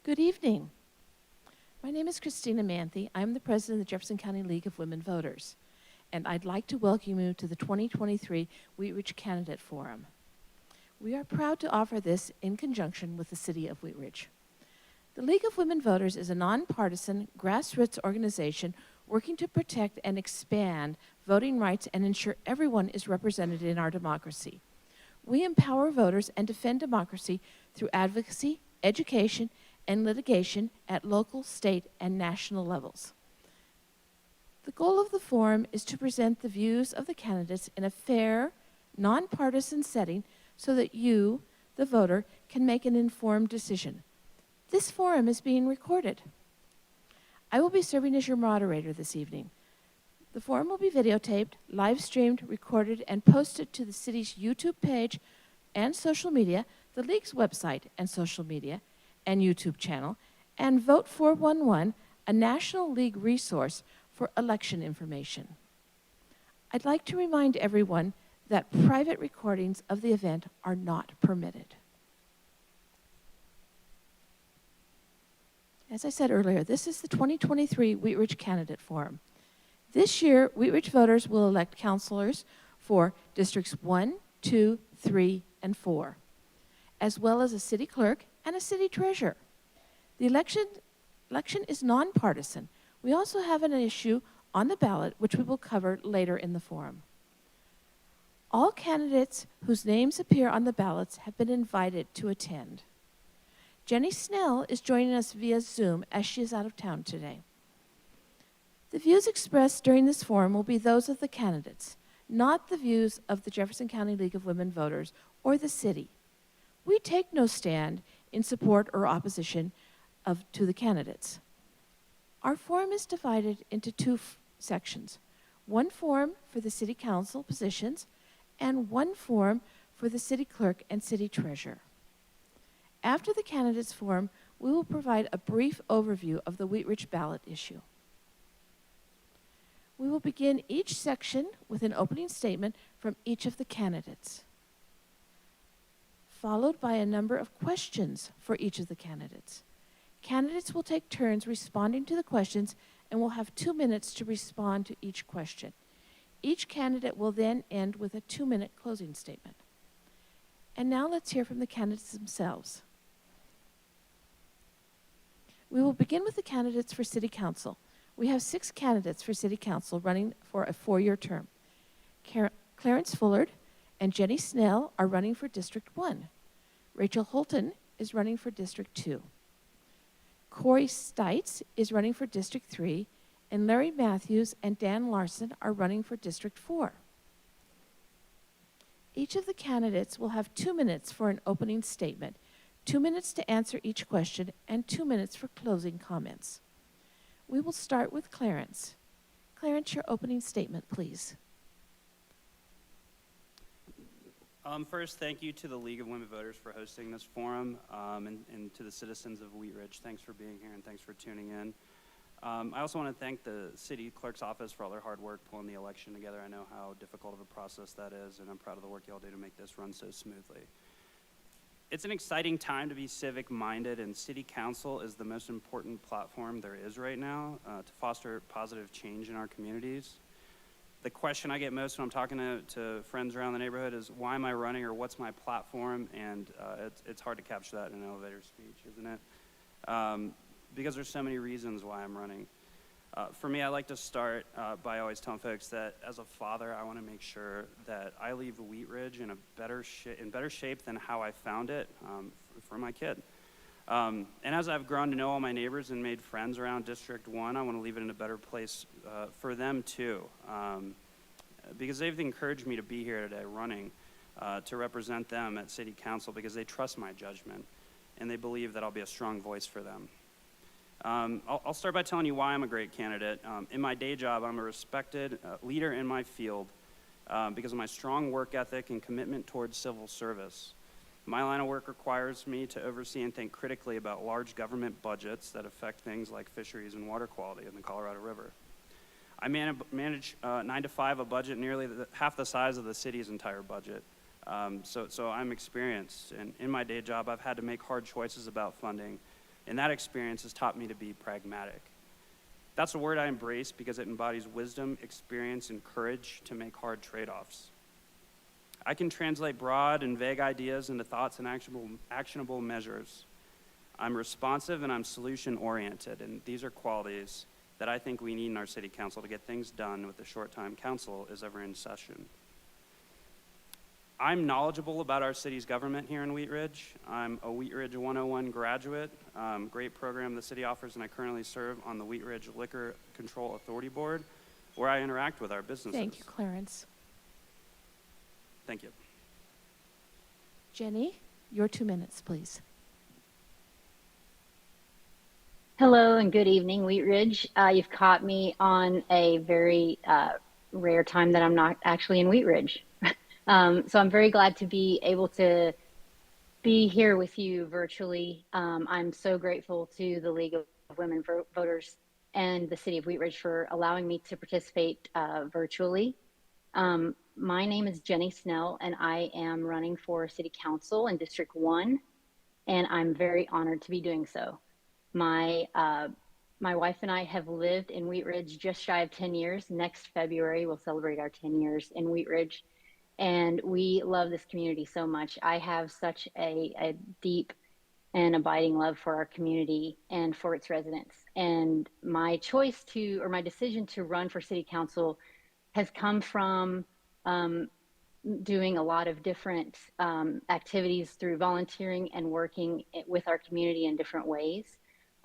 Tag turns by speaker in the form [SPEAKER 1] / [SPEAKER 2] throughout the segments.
[SPEAKER 1] Good evening. My name is Christina Manthe. I'm the president of the Jefferson County League of Women Voters, and I'd like to welcome you to the 2023 Wheat Ridge Candidate Forum. We are proud to offer this in conjunction with the City of Wheat Ridge. The League of Women Voters is a nonpartisan, grassroots organization working to protect and expand voting rights and ensure everyone is represented in our democracy. We empower voters and defend democracy through advocacy, education, and litigation at local, state, and national levels. The goal of the forum is to present the views of the candidates in a fair, nonpartisan setting so that you, the voter, can make an informed decision. This forum is being recorded. I will be serving as your moderator this evening. The forum will be videotaped, live streamed, recorded, and posted to the city's YouTube page and social media, the League's website and social media, and YouTube channel, and Vote 411, a National League resource for election information. I'd like to remind everyone that private recordings of the event are not permitted. As I said earlier, this is the 2023 Wheat Ridge Candidate Forum. This year, Wheat Ridge voters will elect councilors for Districts 1, 2, 3, and 4, as well as a city clerk and a city treasurer. The election is nonpartisan. We also have an issue on the ballot, which we will cover later in the forum. All candidates whose names appear on the ballots have been invited to attend. Jenny Snell is joining us via Zoom as she is out of town today. The views expressed during this forum will be those of the candidates, not the views of the Jefferson County League of Women Voters or the city. We take no stand in support or opposition to the candidates. Our forum is divided into two sections. One forum for the city council positions and one forum for the city clerk and city treasurer. After the candidates forum, we will provide a brief overview of the Wheat Ridge ballot issue. We will begin each section with an opening statement from each of the candidates, followed by a number of questions for each of the candidates. Candidates will take turns responding to the questions and will have 2 minutes to respond to each question. Each candidate will then end with a 2-minute closing statement. And now let's hear from the candidates themselves. We will begin with the candidates for City Council. We have 6 candidates for City Council running for a 4-year term. Clarence Fullard and Jenny Snell are running for District 1. Rachel Holton is running for District 2. Corey Stites is running for District 3, and Larry Matthews and Dan Larson are running for District 4. Each of the candidates will have 2 minutes for an opening statement, 2 minutes to answer each question, and 2 minutes for closing comments. We will start with Clarence. Clarence, your opening statement, please.
[SPEAKER 2] First, thank you to the League of Women Voters for hosting this forum, and to the citizens of Wheat Ridge. Thanks for being here and thanks for tuning in. I also want to thank the city clerk's office for all their hard work pulling the election together. I know how difficult of a process that is, and I'm proud of the work y'all do to make this run so smoothly. It's an exciting time to be civic-minded, and City Council is the most important platform there is right now to foster positive change in our communities. The question I get most when I'm talking to friends around the neighborhood is, why am I running, or what's my platform? And it's hard to capture that in an elevator speech, isn't it? Because there's so many reasons why I'm running. For me, I like to start by always telling folks that as a father, I want to make sure that I leave Wheat Ridge in better shape than how I found it for my kid. And as I've grown to know all my neighbors and made friends around District 1, I want to leave it in a better place for them too. Because they've encouraged me to be here today running to represent them at City Council because they trust my judgment and they believe that I'll be a strong voice for them. I'll start by telling you why I'm a great candidate. In my day job, I'm a respected leader in my field because of my strong work ethic and commitment towards civil service. My line of work requires me to oversee and think critically about large government budgets that affect things like fisheries and water quality in the Colorado River. I manage 9 to 5, a budget nearly half the size of the city's entire budget. So I'm experienced, and in my day job, I've had to make hard choices about funding. and that experience has taught me to be pragmatic. That's a word I embrace because it embodies wisdom, experience, and courage to make hard trade-offs. I can translate broad and vague ideas into thoughts and actionable measures. I'm responsive and I'm solution-oriented, and these are qualities that I think we need in our city council to get things done with the short time council is ever in session. I'm knowledgeable about our city's government here in Wheat Ridge. I'm a Wheat Ridge 101 graduate, great program the city offers, and I currently serve on the Wheat Ridge Liquor Control Authority Board, where I interact with our businesses.
[SPEAKER 1] Thank you, Clarence.
[SPEAKER 2] Thank you.
[SPEAKER 1] Jenny, your 2 minutes, please.
[SPEAKER 3] Hello and good evening, Wheat Ridge. You've caught me on a very rare time that I'm not actually in Wheat Ridge. So I'm very glad to be able to be here with you virtually. I'm so grateful to the League of Women Voters and the City of Wheat Ridge for allowing me to participate virtually. My name is Jenny Snell, and I am running for City Council in District 1, and I'm very honored to be doing so. My wife and I have lived in Wheat Ridge just shy of 10 years. Next February, we'll celebrate our 10 years in Wheat Ridge, and we love this community so much. I have such a deep and abiding love for our community and for its residents. And my decision to run for City Council has come from doing a lot of different activities through volunteering and working with our community in different ways.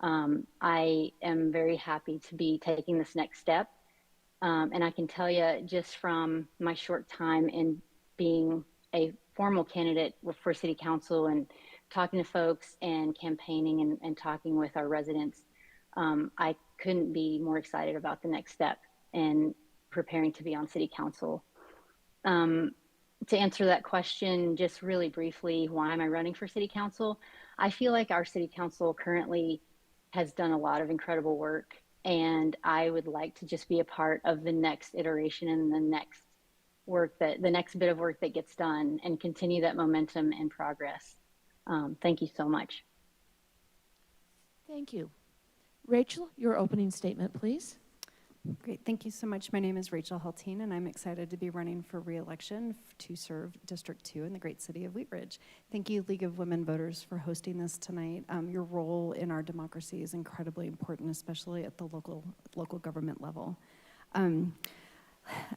[SPEAKER 3] I am very happy to be taking this next step. And I can tell you just from my short time in being a formal candidate for City Council and talking to folks and campaigning and talking with our residents, I couldn't be more excited about the next step and preparing to be on City Council. To answer that question, just really briefly, why am I running for City Council? I feel like our City Council currently has done a lot of incredible work, and I would like to just be a part of the next iteration and the next bit of work that gets done and continue that momentum and progress. Thank you so much.
[SPEAKER 1] Thank you. Rachel, your opening statement, please.
[SPEAKER 4] Great, thank you so much. My name is Rachel Haltine, and I'm excited to be running for re-election to serve District 2 in the great city of Wheat Ridge. Thank you, League of Women Voters, for hosting this tonight. Your role in our democracy is incredibly important, especially at the local government level. I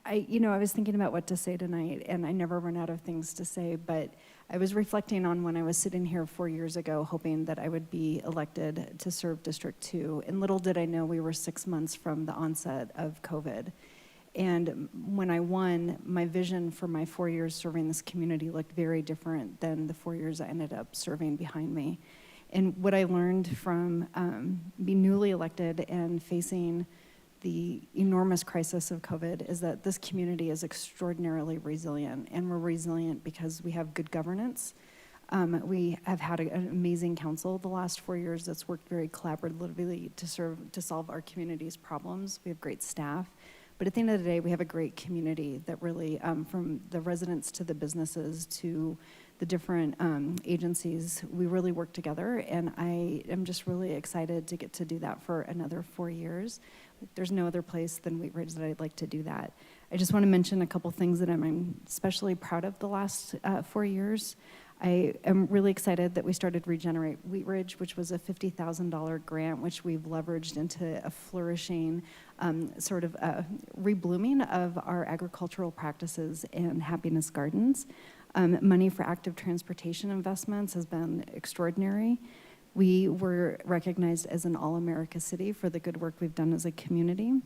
[SPEAKER 4] was thinking about what to say tonight, and I never run out of things to say, but I was reflecting on when I was sitting here 4 years ago, hoping that I would be elected to serve District 2, and little did I know we were 6 months from the onset of COVID. And when I won, my vision for my 4 years serving this community looked very different than the 4 years I ended up serving behind me. And what I learned from being newly elected and facing the enormous crisis of COVID is that this community is extraordinarily resilient, and we're resilient because we have good governance. We have had an amazing council the last 4 years that's worked very collaboratively to solve our community's problems. We have great staff, but at the end of the day, we have a great community that really, from the residents to the businesses to the different agencies, we really work together, and I am just really excited to get to do that for another 4 years. There's no other place than Wheat Ridge that I'd like to do that. I just want to mention a couple things that I'm especially proud of the last 4 years. I am really excited that we started Regenerate Wheat Ridge, which was a $50,000 grant, which we've leveraged into a flourishing sort of reblooming of our agricultural practices and happiness gardens. Money for active transportation investments has been extraordinary. We were recognized as an All-America City for the good work we've done as a community.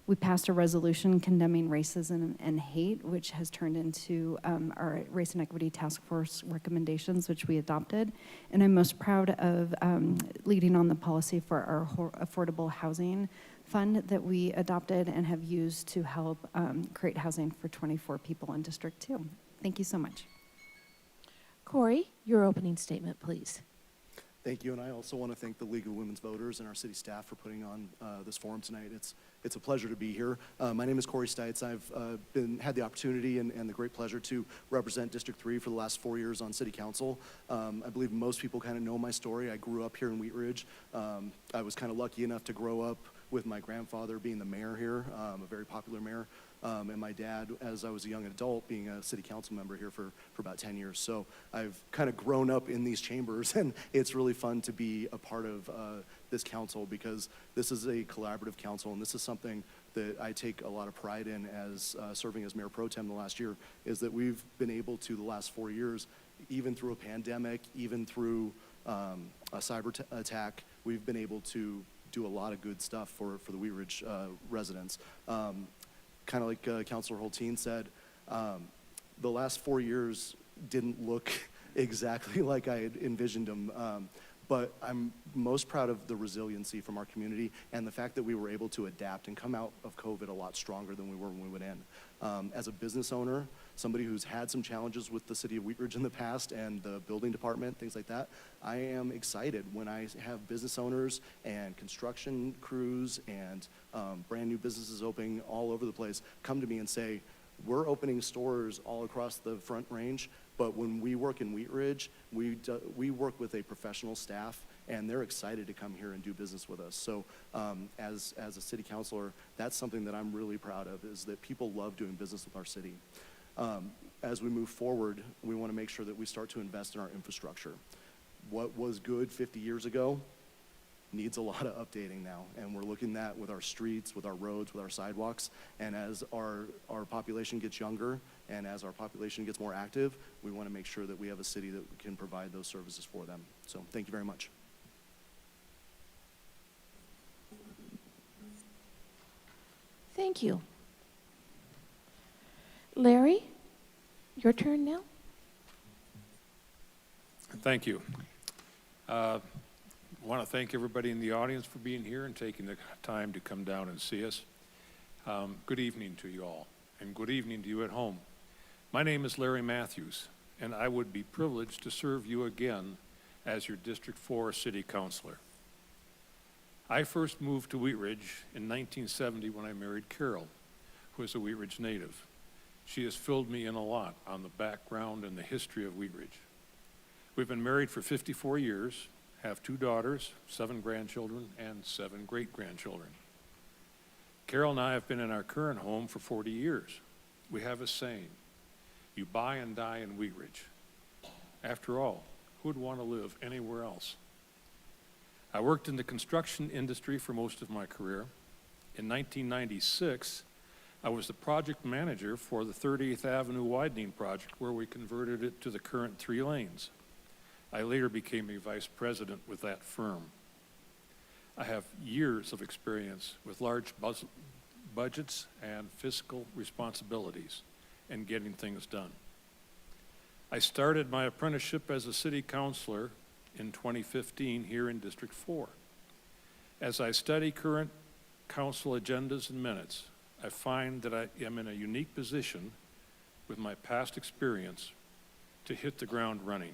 [SPEAKER 4] We passed a resolution condemning racism and hate, which has turned into our Race and Equity Task Force recommendations, which we adopted. And I'm most proud of leading on the policy for our affordable housing fund that we adopted and have used to help create housing for 24 people in District 2. Thank you so much.
[SPEAKER 1] Corey, your opening statement, please.
[SPEAKER 5] Thank you, and I also want to thank the League of Women's Voters and our city staff for putting on this forum tonight. It's a pleasure to be here. My name is Corey Stites. I've had the opportunity and the great pleasure to represent District 3 for the last 4 years on City Council. I believe most people kind of know my story. I grew up here in Wheat Ridge. I was kind of lucky enough to grow up with my grandfather being the mayor here, a very popular mayor, and my dad, as I was a young adult, being a city council member here for about 10 years. So I've kind of grown up in these chambers, and it's really fun to be a part of this council because this is a collaborative council, and this is something that I take a lot of pride in as serving as Mayor Pro Tem the last year, is that we've been able to, the last 4 years, even through a pandemic, even through a cyber attack, we've been able to do a lot of good stuff for the Wheat Ridge residents. Kind of like Councilor Holteen said, the last 4 years didn't look exactly like I had envisioned them, but I'm most proud of the resiliency from our community and the fact that we were able to adapt and come out of COVID a lot stronger than we were when we went in. As a business owner, somebody who's had some challenges with the city of Wheat Ridge in the past and the building department, things like that, I am excited when I have business owners and construction crews and brand new businesses opening all over the place come to me and say, we're opening stores all across the Front Range, but when we work in Wheat Ridge, we work with a professional staff, and they're excited to come here and do business with us. So as a city councilor, that's something that I'm really proud of, is that people love doing business with our city. As we move forward, we want to make sure that we start to invest in our infrastructure. What was good 50 years ago needs a lot of updating now, and we're looking at that with our streets, with our roads, with our sidewalks, and as our population gets younger and as our population gets more active, we want to make sure that we have a city that can provide those services for them. So thank you very much.
[SPEAKER 1] Thank you. Larry, your turn now.
[SPEAKER 6] Thank you. I want to thank everybody in the audience for being here and taking the time to come down and see us. Good evening to you all, and good evening to you at home. My name is Larry Matthews, and I would be privileged to serve you again as your District 4 City Councilor. I first moved to Wheat Ridge in 1970 when I married Carol, who is a Wheat Ridge native. She has filled me in a lot on the background and the history of Wheat Ridge. We've been married for 54 years, have 2 daughters, 7 grandchildren, and 7 great-grandchildren. Carol and I have been in our current home for 40 years. We have a saying, you buy and die in Wheat Ridge. After all, who would want to live anywhere else? I worked in the construction industry for most of my career. In 1996, I was the project manager for the 38th Avenue widening project where we converted it to the current 3 lanes. I later became a vice president with that firm. I have years of experience with large budgets and fiscal responsibilities and getting things done. I started my apprenticeship as a city councilor in 2015 here in District 4. As I study current council agendas and minutes, I find that I am in a unique position with my past experience to hit the ground running.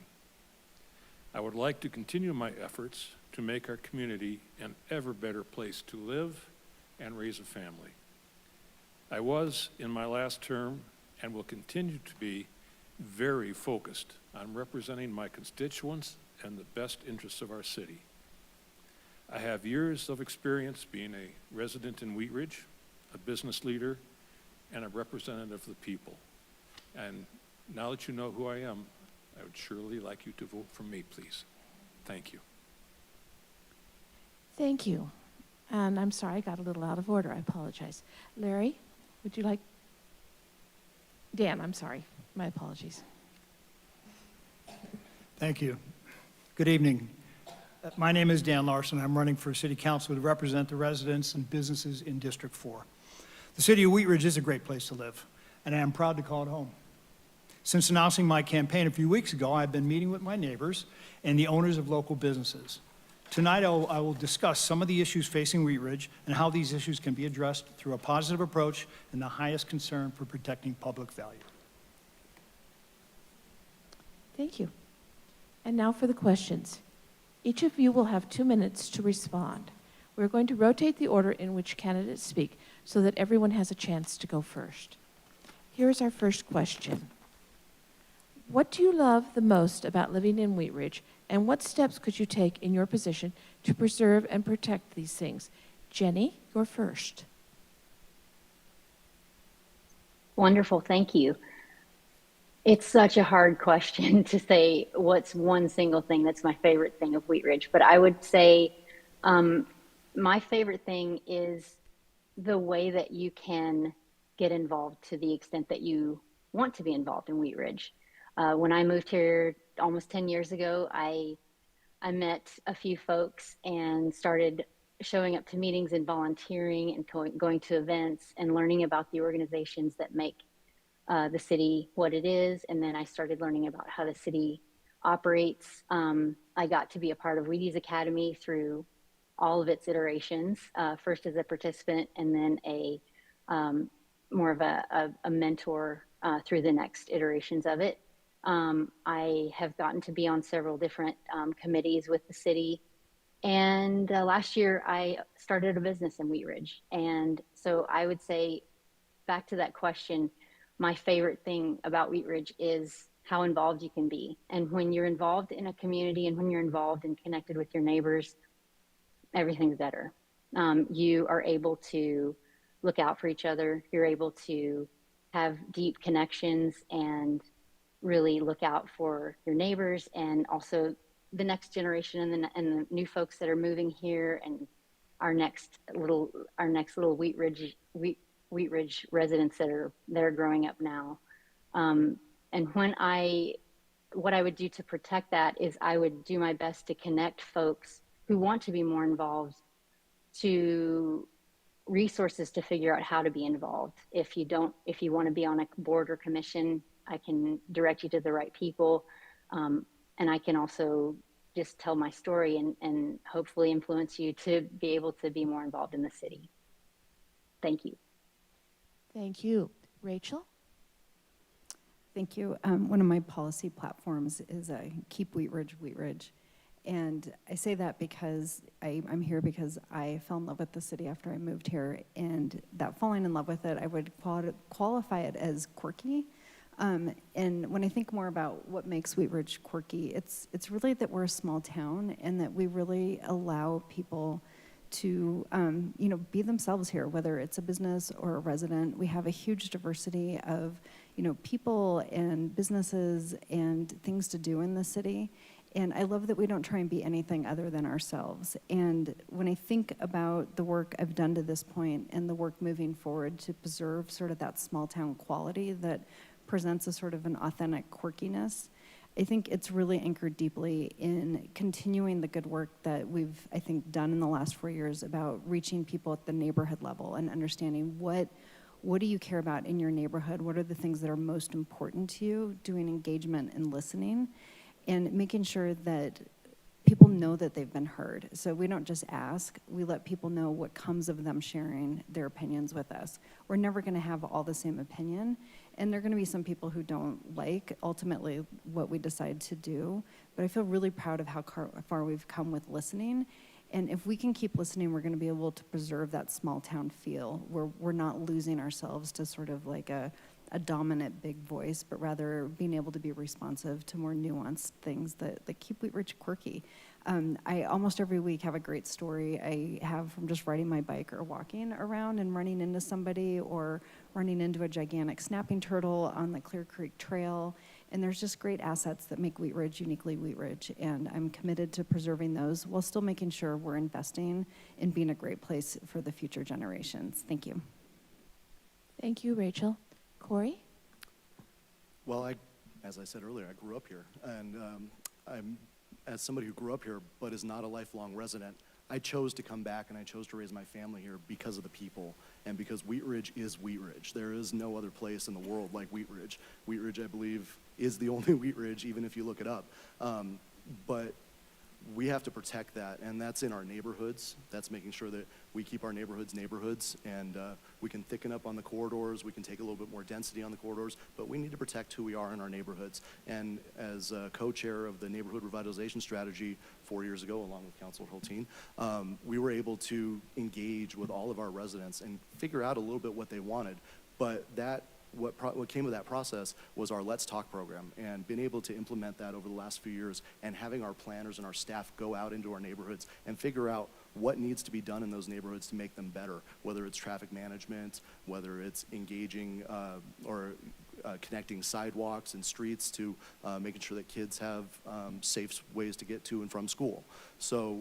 [SPEAKER 6] I would like to continue my efforts to make our community an ever better place to live and raise a family. I was, in my last term, and will continue to be, very focused on representing my constituents and the best interests of our city. I have years of experience being a resident in Wheat Ridge, a business leader, and a representative of the people. And now that you know who I am, I would surely like you to vote for me, please. Thank you.
[SPEAKER 1] Thank you. And I'm sorry I got a little out of order. I apologize. Larry, would you like? Dan, I'm sorry. My apologies.
[SPEAKER 7] Thank you. Good evening. My name is Dan Larson. I'm running for City Council to represent the residents and businesses in District 4. The city of Wheat Ridge is a great place to live, and I am proud to call it home. Since announcing my campaign a few weeks ago, I've been meeting with my neighbors and the owners of local businesses. Tonight, I will discuss some of the issues facing Wheat Ridge and how these issues can be addressed through a positive approach and the highest concern for protecting public value.
[SPEAKER 1] Thank you. And now for the questions. Each of you will have 2 minutes to respond. We're going to rotate the order in which candidates speak so that everyone has a chance to go first. Here is our first question. What do you love the most about living in Wheat Ridge, and what steps could you take in your position to preserve and protect these things? Jenny, you're first.
[SPEAKER 3] Wonderful, thank you. It's such a hard question to say what's one single thing that's my favorite thing of Wheat Ridge, but I would say my favorite thing is the way that you can get involved to the extent that you want to be involved in Wheat Ridge. When I moved here almost 10 years ago, I met a few folks and started showing up to meetings and volunteering and going to events and learning about the organizations that make the city what it is. And then I started learning about how the city operates. I got to be a part of Wheaties Academy through all of its iterations, first as a participant and then a more of a mentor through the next iterations of it. I have gotten to be on several different committees with the city. And last year I started a business in Wheat Ridge. And so I would say, back to that question, my favorite thing about Wheat Ridge is how involved you can be. And when you're involved in a community and when you're involved and connected with your neighbors, everything's better. You are able to look out for each other. You're able to have deep connections and really look out for your neighbors and also the next generation and the new folks that are moving here and our next little Wheat Ridge residents that are growing up now. And what I would do to protect that is I would do my best to connect folks who want to be more involved to resources to figure out how to be involved. If you want to be on a board or commission, I can direct you to the right people. And I can also just tell my story and hopefully influence you to be able to be more involved in the city. Thank you.
[SPEAKER 1] Thank you. Rachel?
[SPEAKER 4] Thank you. One of my policy platforms is Keep Wheat Ridge, Wheat Ridge. And I say that because I'm here because I fell in love with the city after I moved here. And that falling in love with it, I would qualify it as quirky. And when I think more about what makes Wheat Ridge quirky, it's really that we're a small town and that we really allow people to be themselves here, whether it's a business or a resident. We have a huge diversity of people and businesses and things to do in the city. And I love that we don't try and be anything other than ourselves. And when I think about the work I've done to this point and the work moving forward to preserve sort of that small town quality that presents a sort of an authentic quirkiness, I think it's really anchored deeply in continuing the good work that we've, I think, done in the last 4 years about reaching people at the neighborhood level and understanding what do you care about in your neighborhood? What are the things that are most important to you? Doing engagement and listening and making sure that people know that they've been heard. So we don't just ask, we let people know what comes of them sharing their opinions with us. We're never gonna have all the same opinion, and there are gonna be some people who don't like ultimately what we decide to do, but I feel really proud of how far we've come with listening. And if we can keep listening, we're gonna be able to preserve that small town feel where we're not losing ourselves to sort of like a dominant big voice, but rather being able to be responsive to more nuanced things that keep Wheat Ridge quirky. I almost every week have a great story I have from just riding my bike or walking around and running into somebody or running into a gigantic snapping turtle on the Clear Creek Trail. And there's just great assets that make Wheat Ridge uniquely Wheat Ridge. And I'm committed to preserving those while still making sure we're investing in being a great place for the future generations. Thank you.
[SPEAKER 1] Thank you, Rachel. Corey?
[SPEAKER 5] Well, as I said earlier, I grew up here, and I'm, as somebody who grew up here but is not a lifelong resident, I chose to come back and I chose to raise my family here because of the people and because Wheat Ridge is Wheat Ridge. There is no other place in the world like Wheat Ridge. Wheat Ridge, I believe, is the only Wheat Ridge, even if you look it up. But we have to protect that, and that's in our neighborhoods. That's making sure that we keep our neighborhoods, and we can thicken up on the corridors, we can take a little bit more density on the corridors, but we need to protect who we are in our neighborhoods. And as co-chair of the Neighborhood Revitalization Strategy 4 years ago, along with Councilor Hulteen, we were able to engage with all of our residents and figure out a little bit what they wanted. But what came of that process was our Let's Talk program, and being able to implement that over the last few years and having our planners and our staff go out into our neighborhoods and figure out what needs to be done in those neighborhoods to make them better, whether it's traffic management, whether it's engaging or connecting sidewalks and streets to making sure that kids have safe ways to get to and from school. So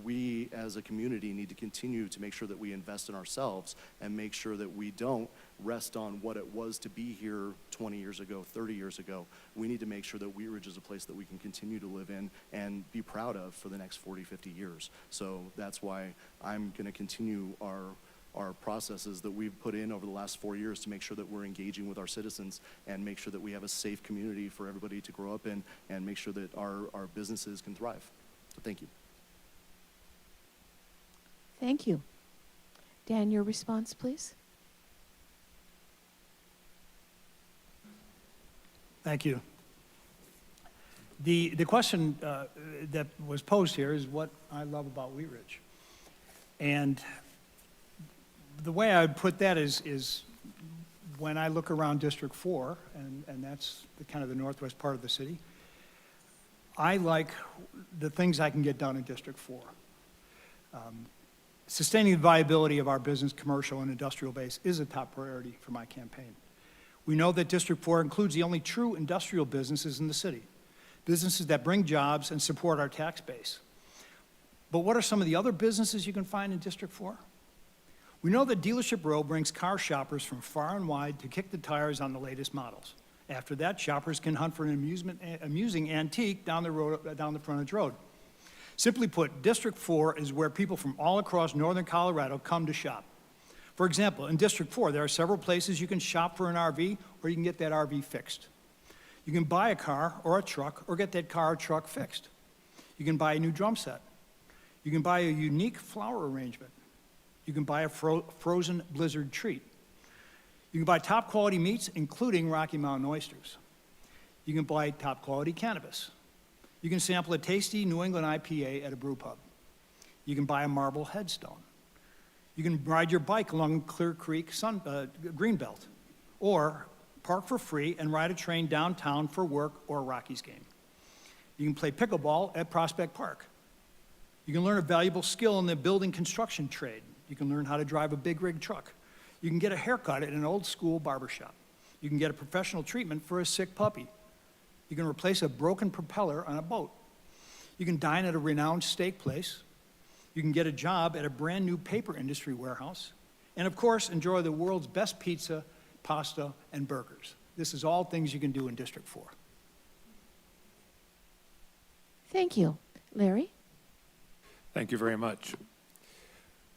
[SPEAKER 5] we as a community need to continue to make sure that we invest in ourselves and make sure that we don't rest on what it was to be here 20 years ago, 30 years ago. We need to make sure that Wheat Ridge is a place that we can continue to live in and be proud of for the next 40, 50 years. So that's why I'm going to continue our processes that we've put in over the last 4 years to make sure that we're engaging with our citizens and make sure that we have a safe community for everybody to grow up in and make sure that our businesses can thrive. So thank you.
[SPEAKER 1] Thank you. Dan, your response, please.
[SPEAKER 7] Thank you. The question that was posed here is what I love about Wheat Ridge. And the way I would put that is when I look around District 4, and that's kind of the northwest part of the city, I like the things I can get done in District 4. Sustaining the viability of our business, commercial, and industrial base is a top priority for my campaign. We know that District 4 includes the only true industrial businesses in the city, businesses that bring jobs and support our tax base. But what are some of the other businesses you can find in District 4? We know that Dealership Row brings car shoppers from far and wide to kick the tires on the latest models. After that, shoppers can hunt for an amusing antique down the frontage road. Simply put, District 4 is where people from all across northern Colorado come to shop. For example, in District 4, there are several places you can shop for an RV, or you can get that RV fixed. You can buy a car or a truck, or get that car or truck fixed. You can buy a new drum set. You can buy a unique flower arrangement. You can buy a frozen blizzard treat. You can buy top quality meats, including Rocky Mountain oysters. You can buy top quality cannabis. You can sample a tasty New England IPA at a brew pub. You can buy a marble headstone. You can ride your bike along Clear Creek Greenbelt, or park for free and ride a train downtown for work or a Rockies game. You can play pickleball at Prospect Park. You can learn a valuable skill in the building construction trade. You can learn how to drive a big rig truck. You can get a haircut at an old school barbershop. You can get a professional treatment for a sick puppy. You can replace a broken propeller on a boat. You can dine at a renowned steak place. You can get a job at a brand new paper industry warehouse. And of course, enjoy the world's best pizza, pasta, and burgers. This is all things you can do in District 4.
[SPEAKER 1] Thank you. Larry?
[SPEAKER 6] Thank you very much.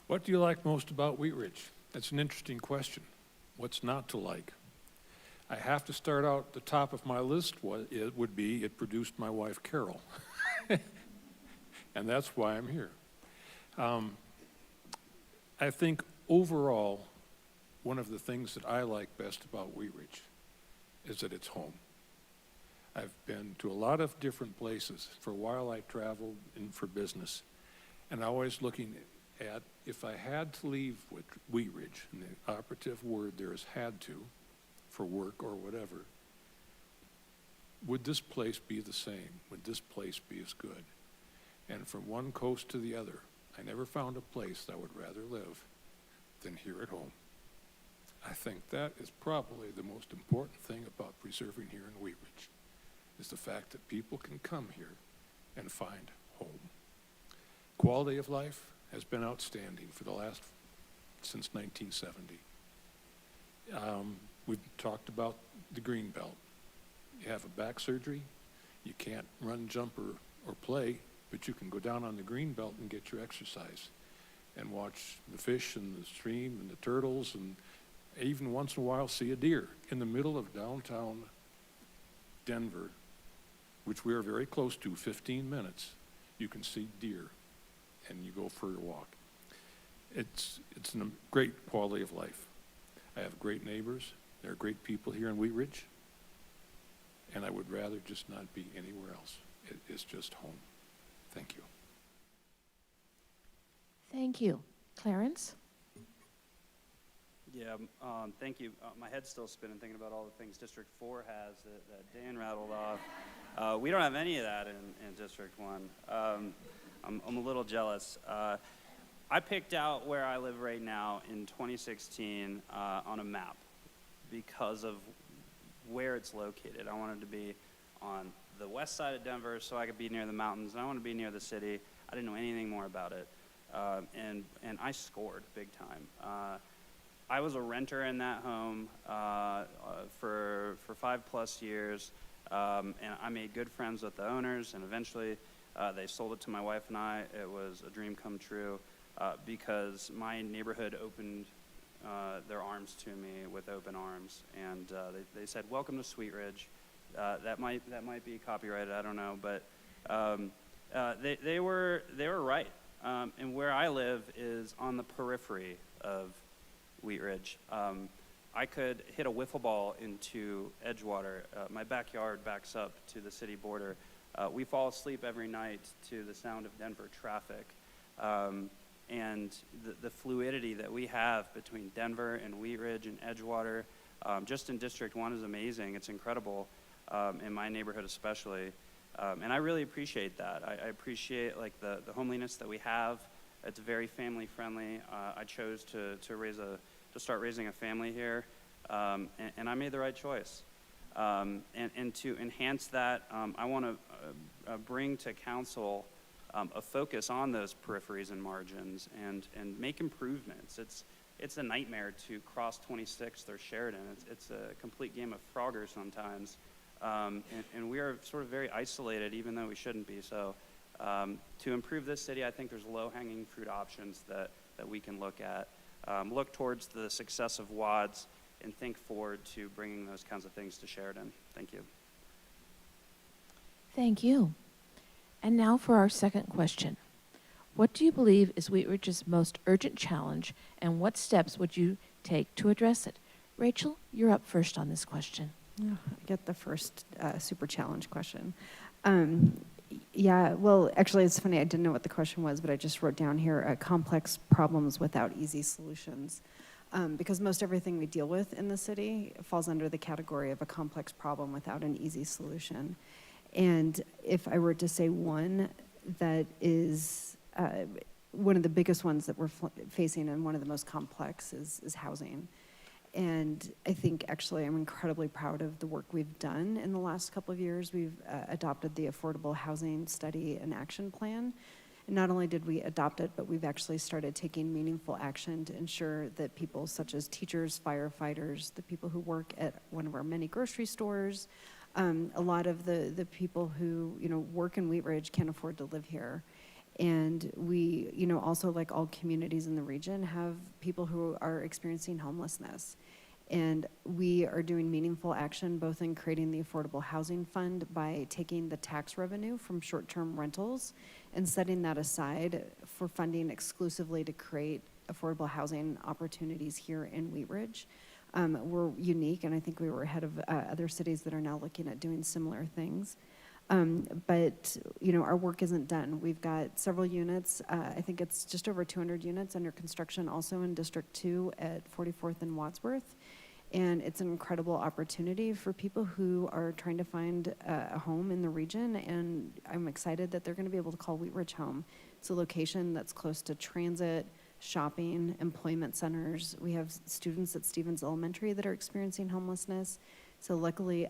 [SPEAKER 6] What do you like most about Wheat Ridge? That's an interesting question. What's not to like? I have to start out the top of my list. It produced my wife, Carol. And that's why I'm here. I think overall, one of the things that I like best about Wheat Ridge is that it's home. I've been to a lot of different places. For a while I traveled for business, and always looking at if I had to leave with Wheat Ridge, and the operative word there is had to, for work or whatever, would this place be the same? Would this place be as good? And from one coast to the other, I never found a place I would rather live than here at home. I think that is probably the most important thing about preserving here in Wheat Ridge, is the fact that people can come here and find home. Quality of life has been outstanding since 1970. We've talked about the green belt. You have a back surgery, you can't run, jump, or play, but you can go down on the green belt and get your exercise and watch the fish and the stream and the turtles, and even once in a while see a deer. In the middle of downtown Denver, which we are very close to, 15 minutes, you can see deer and you go for your walk. It's a great quality of life. I have great neighbors. There are great people here in Wheat Ridge, and I would rather just not be anywhere else. It is just home. Thank you.
[SPEAKER 1] Thank you. Clarence?
[SPEAKER 2] Yeah, thank you. My head's still spinning thinking about all the things District 4 has that Dan rattled off. We don't have any of that in District 1. I'm a little jealous. I picked out where I live right now in 2016 on a map because of where it's located. I wanted to be on the west side of Denver so I could be near the mountains, and I wanted to be near the city. I didn't know anything more about it, and I scored big time. I was a renter in that home for 5+ years, and I made good friends with the owners, and eventually they sold it to my wife and I. It was a dream come true because my neighborhood opened their arms to me with open arms, and they said, "Welcome to Sweet Ridge." That might be copyrighted, I don't know, but they were right. And where I live is on the periphery of Wheat Ridge. I could hit a wiffle ball into Edgewater. My backyard backs up to the city border. We fall asleep every night to the sound of Denver traffic. And the fluidity that we have between Denver and Wheat Ridge and Edgewater, just in District 1 is amazing. It's incredible, in my neighborhood especially. And I really appreciate that. I appreciate like the homeliness that we have. It's very family friendly. I chose to start raising a family here, and I made the right choice. And to enhance that, I want to bring to council a focus on those peripheries and margins and make improvements. It's a nightmare to cross 26th or Sheridan. It's a complete game of Frogger sometimes, and we are sort of very isolated, even though we shouldn't be. So to improve this city, I think there's low-hanging fruit options that we can look at. Look towards the success of WADS and think forward to bringing those kinds of things to Sheridan. Thank you.
[SPEAKER 1] Thank you. And now for our second question. What do you believe is Wheat Ridge's most urgent challenge, and what steps would you take to address it? Rachel, you're up first on this question.
[SPEAKER 4] I get the first super challenge question. Yeah, well, actually, it's funny. I didn't know what the question was, but I just wrote down here, complex problems without easy solutions. Because most everything we deal with in the city falls under the category of a complex problem without an easy solution. And if I were to say one that is one of the biggest ones that we're facing and one of the most complex is housing. And I think actually I'm incredibly proud of the work we've done in the last couple of years. We've adopted the Affordable Housing Study and Action Plan. And not only did we adopt it, but we've actually started taking meaningful action to ensure that people such as teachers, firefighters, the people who work at one of our many grocery stores, a lot of the people who work in Wheat Ridge can't afford to live here. And we, also like all communities in the region, have people who are experiencing homelessness. And we are doing meaningful action both in creating the Affordable Housing Fund by taking the tax revenue from short-term rentals and setting that aside for funding exclusively to create affordable housing opportunities here in Wheat Ridge. We're unique, and I think we were ahead of other cities that are now looking at doing similar things. But our work isn't done. We've got several units. I think it's just over 200 units under construction also in District 2 at 44th and Wadsworth. And it's an incredible opportunity for people who are trying to find a home in the region. And I'm excited that they're going to be able to call Wheat Ridge home. It's a location that's close to transit, shopping, employment centers. We have students at Stevens Elementary that are experiencing homelessness. So luckily,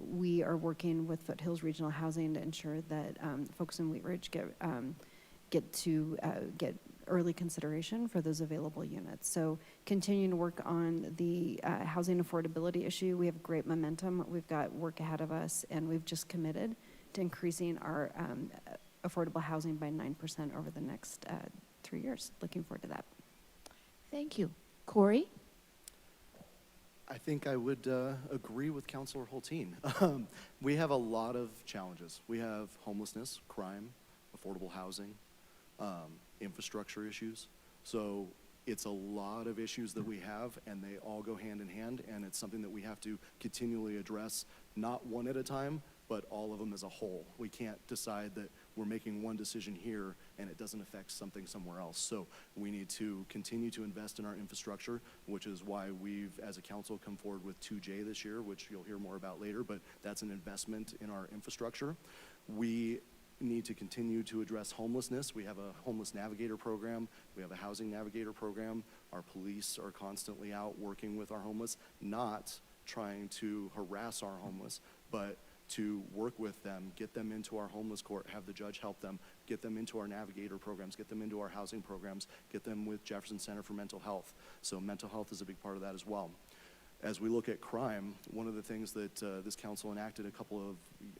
[SPEAKER 4] we are working with Foothills Regional Housing to ensure that folks in Wheat Ridge get early consideration for those available units. So continuing to work on the housing affordability issue. We have great momentum. We've got work ahead of us, and we've just committed to increasing our affordable housing by 9% over the next 3 years. Looking forward to that.
[SPEAKER 1] Thank you. Corey?
[SPEAKER 5] I think I would agree with Councilor Hulteen. We have a lot of challenges. We have homelessness, crime, affordable housing, infrastructure issues. So it's a lot of issues that we have, and they all go hand in hand, and it's something that we have to continually address, not one at a time, but all of them as a whole. We can't decide that we're making one decision here and it doesn't affect something somewhere else. So we need to continue to invest in our infrastructure, which is why we've, as a council, come forward with 2J this year, which you'll hear more about later, but that's an investment in our infrastructure. We need to continue to address homelessness. We have a homeless navigator program. We have a housing navigator program. Our police are constantly out working with our homeless, not trying to harass our homeless, but to work with them, get them into our homeless court, have the judge help them, get them into our navigator programs, get them into our housing programs, get them with Jefferson Center for Mental Health. So mental health is a big part of that as well. As we look at crime, one of the things that this council enacted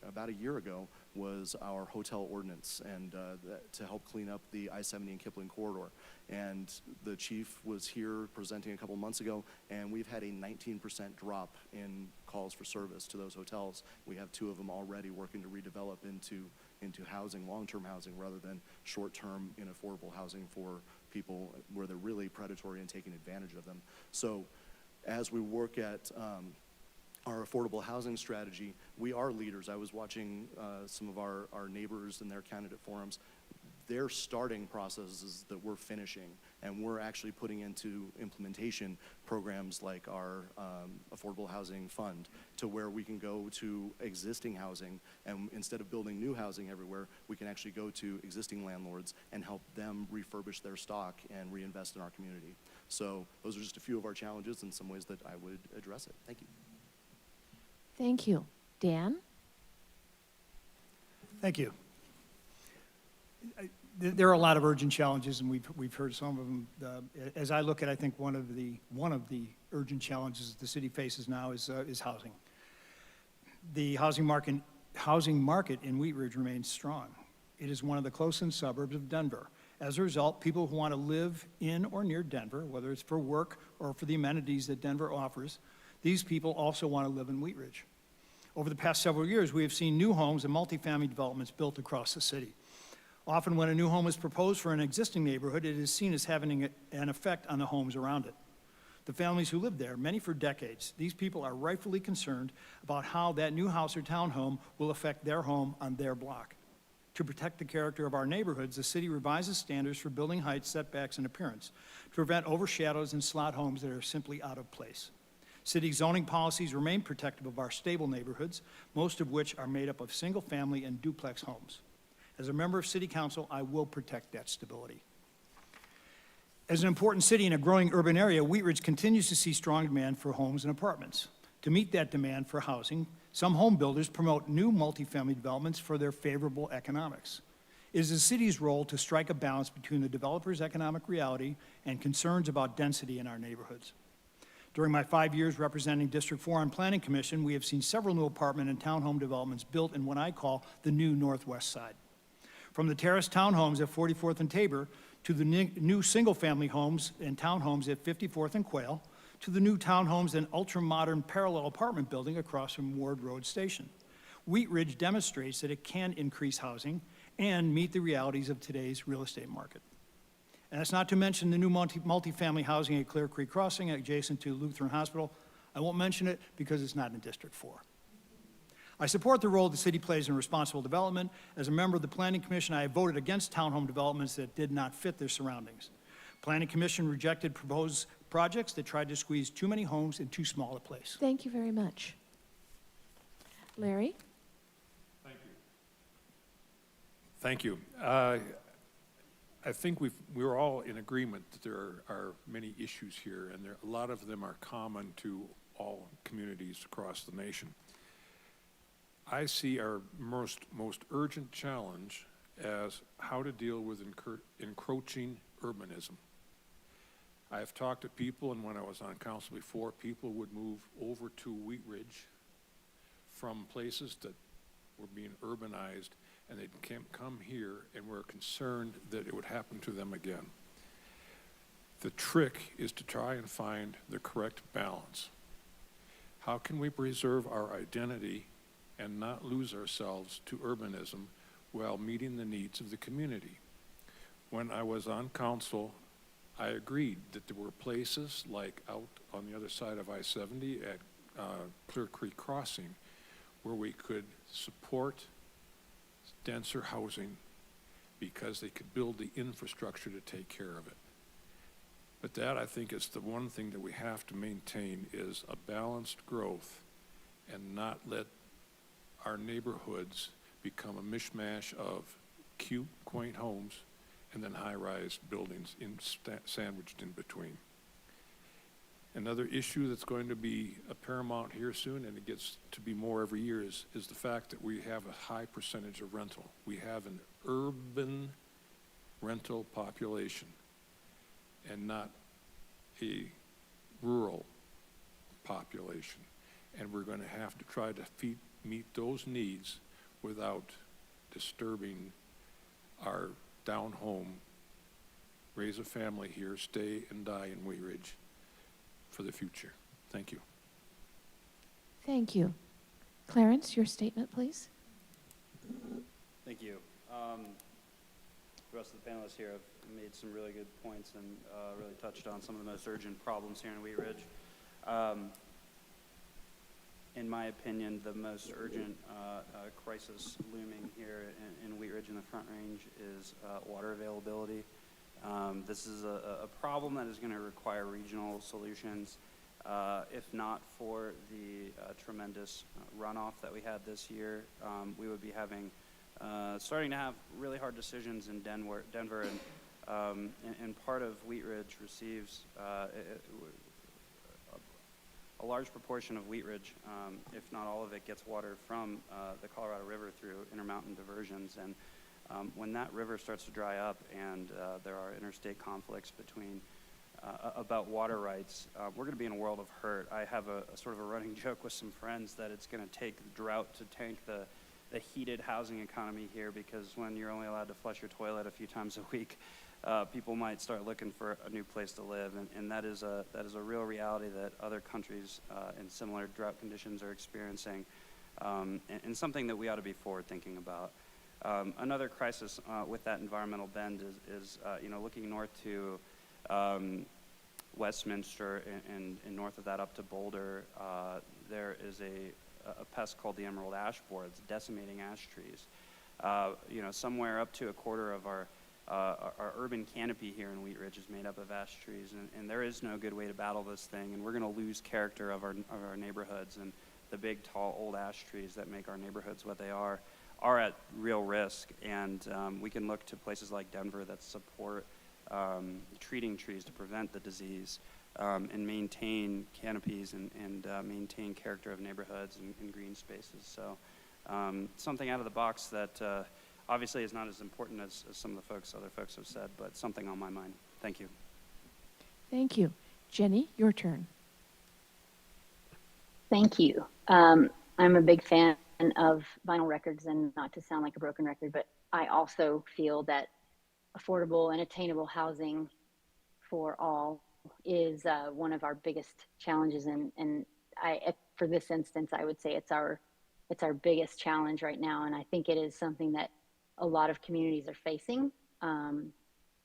[SPEAKER 5] about a year ago was our hotel ordinance, and to help clean up the I-70 and Kipling corridor. And the chief was here presenting a couple months ago, and we've had a 19% drop in calls for service to those hotels. We have 2 of them already working to redevelop into housing, long-term housing, rather than short-term inaffordable housing for people where they're really predatory and taking advantage of them. So as we work at our affordable housing strategy, we are leaders. I was watching some of our neighbors and their candidate forums. They're starting processes that we're finishing, and we're actually putting into implementation programs like our affordable housing fund, to where we can go to existing housing, and instead of building new housing everywhere, we can actually go to existing landlords and help them refurbish their stock and reinvest in our community. So those are just a few of our challenges and some ways that I would address it. Thank you.
[SPEAKER 1] Thank you. Dan?
[SPEAKER 7] Thank you. There are a lot of urgent challenges, and we've heard some of them. As I look at, I think one of the urgent challenges the city faces now is housing. The housing market in Wheat Ridge remains strong. It is one of the close-in suburbs of Denver. As a result, people who want to live in or near Denver, whether it's for work or for the amenities that Denver offers, these people also want to live in Wheat Ridge. Over the past several years, we have seen new homes and multifamily developments built across the city. Often when a new home is proposed for an existing neighborhood, it is seen as having an effect on the homes around it. The families who live there, many for decades, these people are rightfully concerned about how that new house or townhome will affect their home on their block. To protect the character of our neighborhoods, the city revises standards for building heights, setbacks, and appearance to prevent overshadows and slot homes that are simply out of place. City zoning policies remain protective of our stable neighborhoods, most of which are made up of single-family and duplex homes. As a member of City Council, I will protect that stability. As an important city in a growing urban area, Wheat Ridge continues to see strong demand for homes and apartments. To meet that demand for housing, some home builders promote new multifamily developments for their favorable economics. It is the city's role to strike a balance between the developer's economic reality and concerns about density in our neighborhoods. During my 5 years representing District 4 on Planning Commission, we have seen several new apartment and townhome developments built in what I call the new Northwest Side. From the terrace townhomes at 44th and Tabor, to the new single-family homes and townhomes at 54th and Quail, to the new townhomes and ultra-modern parallel apartment building across from Ward Road Station. Wheat Ridge demonstrates that it can increase housing and meet the realities of today's real estate market. And that's not to mention the new multifamily housing at Clear Creek Crossing adjacent to Lutheran Hospital. I won't mention it because it's not in District 4. I support the role the city plays in responsible development. As a member of the Planning Commission, I have voted against townhome developments that did not fit their surroundings. Planning Commission rejected proposed projects that tried to squeeze too many homes in too small a place.
[SPEAKER 1] Thank you very much. Larry?
[SPEAKER 6] Thank you. I think we're all in agreement that there are many issues here, and a lot of them are common to all communities across the nation. I see our most urgent challenge as how to deal with encroaching urbanism. I have talked to people, and when I was on council before, people would move over to Wheat Ridge from places that were being urbanized, and they'd come here and were concerned that it would happen to them again. The trick is to try and find the correct balance. How can we preserve our identity and not lose ourselves to urbanism while meeting the needs of the community? When I was on council, I agreed that there were places like out on the other side of I-70 at Clear Creek Crossing where we could support denser housing because they could build the infrastructure to take care of it. But that, I think, is the one thing that we have to maintain, is a balanced growth and not let our neighborhoods become a mishmash of cute, quaint homes and then high-rise buildings sandwiched in between. Another issue that's going to be paramount here soon, and it gets to be more every year, is the fact that we have a high percentage of rental. We have an urban rental population and not a rural population. And we're going to have to try to meet those needs without disturbing our down home, raise a family here, stay and die in Wheat Ridge for the future. Thank you.
[SPEAKER 1] Thank you. Clarence, your statement, please.
[SPEAKER 2] Thank you. The rest of the panelists here have made some really good points and really touched on some of the most urgent problems here in Wheat Ridge. In my opinion, the most urgent crisis looming here in Wheat Ridge in the Front Range is water availability. This is a problem that is going to require regional solutions. If not for the tremendous runoff that we had this year, we would be starting to have really hard decisions in Denver, and part of Wheat Ridge receives a large proportion of Wheat Ridge, if not all of it, gets water from the Colorado River through intermountain diversions. And when that river starts to dry up and there are interstate conflicts about water rights, we're going to be in a world of hurt. I have a sort of a running joke with some friends that it's going to take drought to tank the heated housing economy here, because when you're only allowed to flush your toilet a few times a week, people might start looking for a new place to live, and that is a real reality that other countries in similar drought conditions are experiencing, and something that we ought to be forward thinking about. Another crisis with that environmental bend is looking north to Westminster and north of that up to Boulder. There is a pest called the emerald ash borer. It's decimating ash trees. Somewhere up to a quarter of our urban canopy here in Wheat Ridge is made up of ash trees, and there is no good way to battle this thing, and we're going to lose character of our neighborhoods, and the big, tall, old ash trees that make our neighborhoods what they are at real risk. And we can look to places like Denver that support treating trees to prevent the disease, and maintain canopies and maintain character of neighborhoods and green spaces. So something out of the box that obviously is not as important as some of the other folks have said, but something on my mind. Thank you.
[SPEAKER 1] Thank you. Jenny, your turn.
[SPEAKER 3] Thank you. I'm a big fan of vinyl records, and not to sound like a broken record, but I also feel that affordable and attainable housing for all is one of our biggest challenges, and for this instance, I would say it's our biggest challenge right now, and I think it is something that a lot of communities are facing.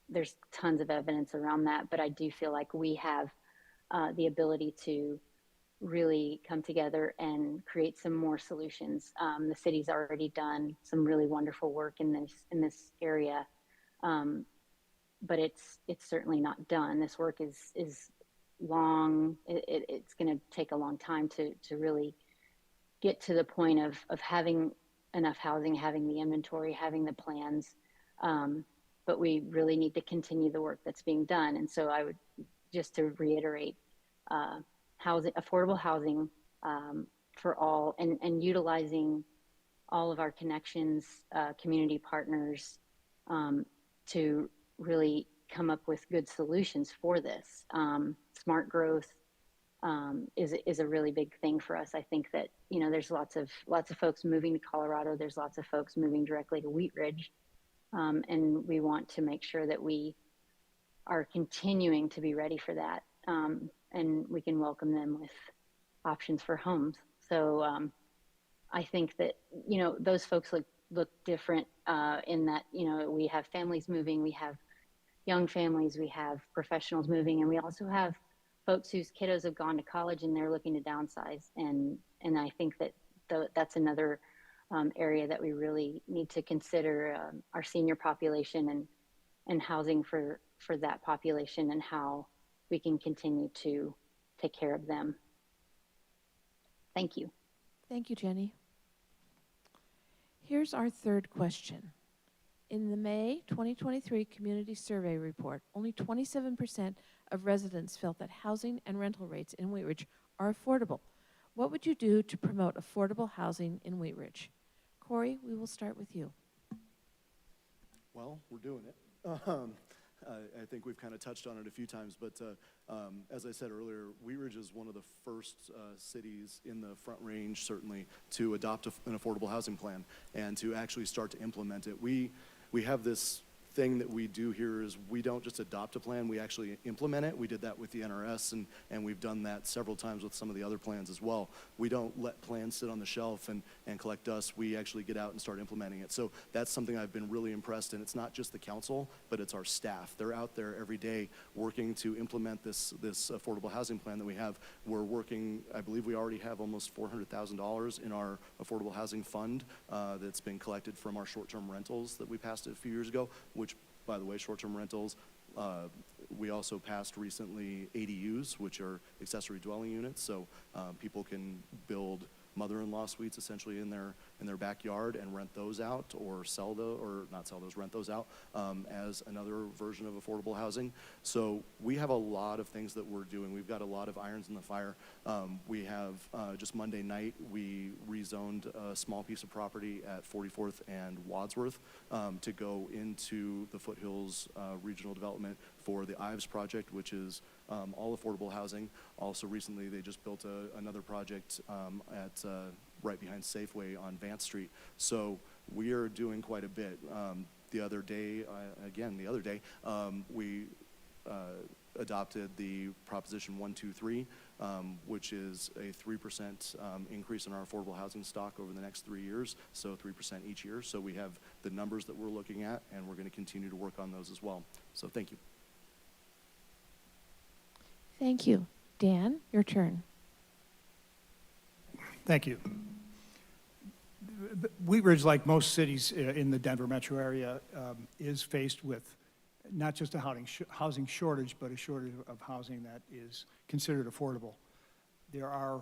[SPEAKER 3] There's tons of evidence around that, but I do feel like we have the ability to really come together and create some more solutions. The city's already done some really wonderful work in this area, but it's certainly not done. This work is long. It's going to take a long time to really get to the point of having enough housing, having the inventory, having the plans. But we really need to continue the work that's being done. And so I would, just to reiterate, affordable housing for all, and utilizing all of our connections, community partners, to really come up with good solutions for this. Smart growth is a really big thing for us. I think that, there's lots of folks moving to Colorado. There's lots of folks moving directly to Wheat Ridge. And we want to make sure that we are continuing to be ready for that. And we can welcome them with options for homes. So I think that, those folks look different in that, we have families moving, we have young families, we have professionals moving, and we also have folks whose kiddos have gone to college and they're looking to downsize. And I think that that's another area that we really need to consider our senior population and housing for that population and how we can continue to take care of them. Thank you.
[SPEAKER 1] Thank you, Jenny. Here's our third question. In the May 2023 Community Survey Report, only 27% of residents felt that housing and rental rates in Wheat Ridge are affordable. What would you do to promote affordable housing in Wheat Ridge? Corey, we will start with you.
[SPEAKER 5] Well, we're doing it. I think we've kind of touched on it a few times, but as I said earlier, Wheat Ridge is one of the first cities in the Front Range, certainly, to adopt an affordable housing plan and to actually start to implement it. We have this thing that we do here is we don't just adopt a plan, we actually implement it. We did that with the NRS, and we've done that several times with some of the other plans as well. We don't let plans sit on the shelf and collect dust. We actually get out and start implementing it. So that's something I've been really impressed in. It's not just the council, but it's our staff. They're out there every day working to implement this affordable housing plan that we have. We're working, I believe we already have almost $400,000 in our affordable housing fund that's been collected from our short-term rentals that we passed a few years ago, which, by the way, short-term rentals, we also passed recently ADUs, which are accessory dwelling units, so people can build mother-in-law suites essentially in their backyard and rent those out, or rent those out as another version of affordable housing. So we have a lot of things that we're doing. We've got a lot of irons in the fire. We have just Monday night we rezoned a small piece of property at 44th and Wadsworth to go into the Foothills Regional Development for the Ives project, which is all affordable housing. Also recently they just built another project at right behind Safeway on Vance Street. So we are doing quite a bit. The other day, we adopted the Proposition 123, which is a 3% increase in our affordable housing stock over the next 3 years, so 3% each year. So we have the numbers that we're looking at, and we're going to continue to work on those as well. So thank you.
[SPEAKER 1] Thank you. Dan, your turn.
[SPEAKER 7] Thank you. Wheat Ridge, like most cities in the Denver metro area, is faced with not just a housing shortage, but a shortage of housing that is considered affordable. There are,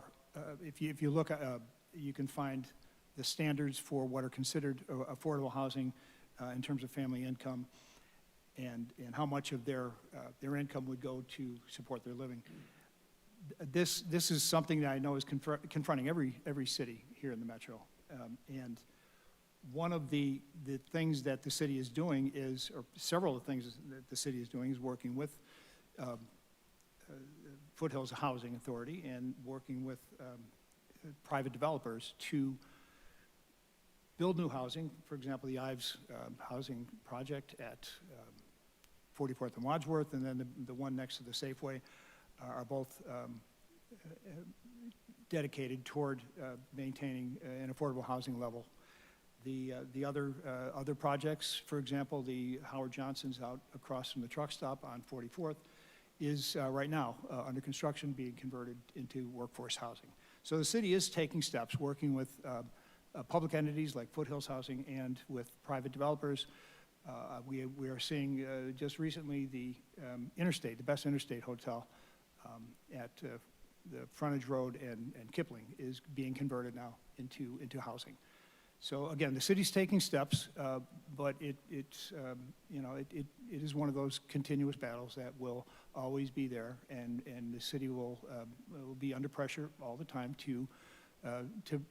[SPEAKER 7] if you look at, you can find the standards for what are considered affordable housing in terms of family income and how much of their income would go to support their living. This is something that I know is confronting every city here in the metro. And one of the things that the city is doing is, or several of the things that the city is doing, is working with Foothills Housing Authority and working with private developers to build new housing. For example, the Ives housing project at 44th and Wadsworth, and then the one next to the Safeway are both dedicated toward maintaining an affordable housing level. The other projects, for example, the Howard Johnson's out across from the truck stop on 44th, is right now under construction, being converted into workforce housing. So the city is taking steps, working with public entities like Foothills Housing and with private developers. We are seeing just recently the Best Interstate Hotel at the Frontage Road and Kipling is being converted now into housing. So again, the city's taking steps, but it is one of those continuous battles that will always be there, and the city will be under pressure all the time to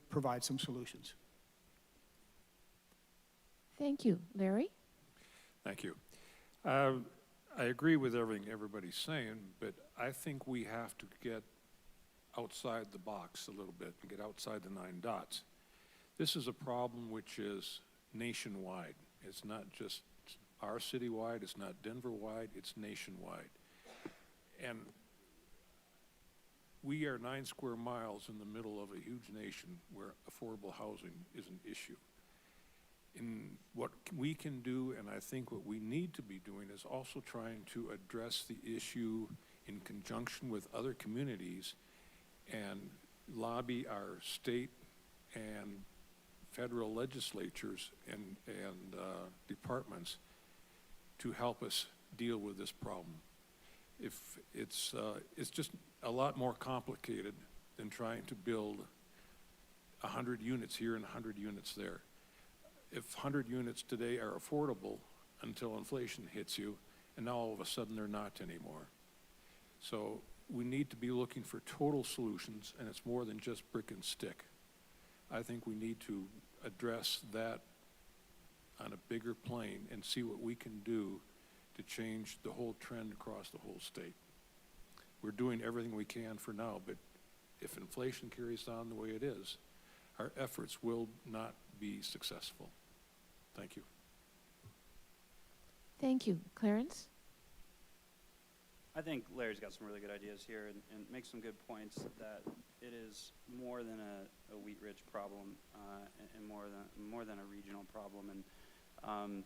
[SPEAKER 7] provide some solutions.
[SPEAKER 1] Thank you. Larry?
[SPEAKER 6] Thank you. I agree with everything everybody's saying, but I think we have to get outside the box a little bit and get outside the 9 dots. This is a problem which is nationwide. It's not just our city-wide, it's not Denver-wide, it's nationwide. And we are 9 square miles in the middle of a huge nation where affordable housing is an issue. And what we can do, and I think what we need to be doing, is also trying to address the issue in conjunction with other communities and lobby our state and federal legislatures and departments to help us deal with this problem. If it's just a lot more complicated than trying to build 100 units here and 100 units there. If 100 units today are affordable until inflation hits you, and now all of a sudden they're not anymore. So we need to be looking for total solutions, and it's more than just brick and stick. I think we need to address that on a bigger plane and see what we can do to change the whole trend across the whole state. We're doing everything we can for now, but if inflation carries on the way it is, our efforts will not be successful. Thank you.
[SPEAKER 1] Thank you. Clarence?
[SPEAKER 2] I think Larry's got some really good ideas here and makes some good points that it is more than a Wheat Ridge problem and more than a regional problem. And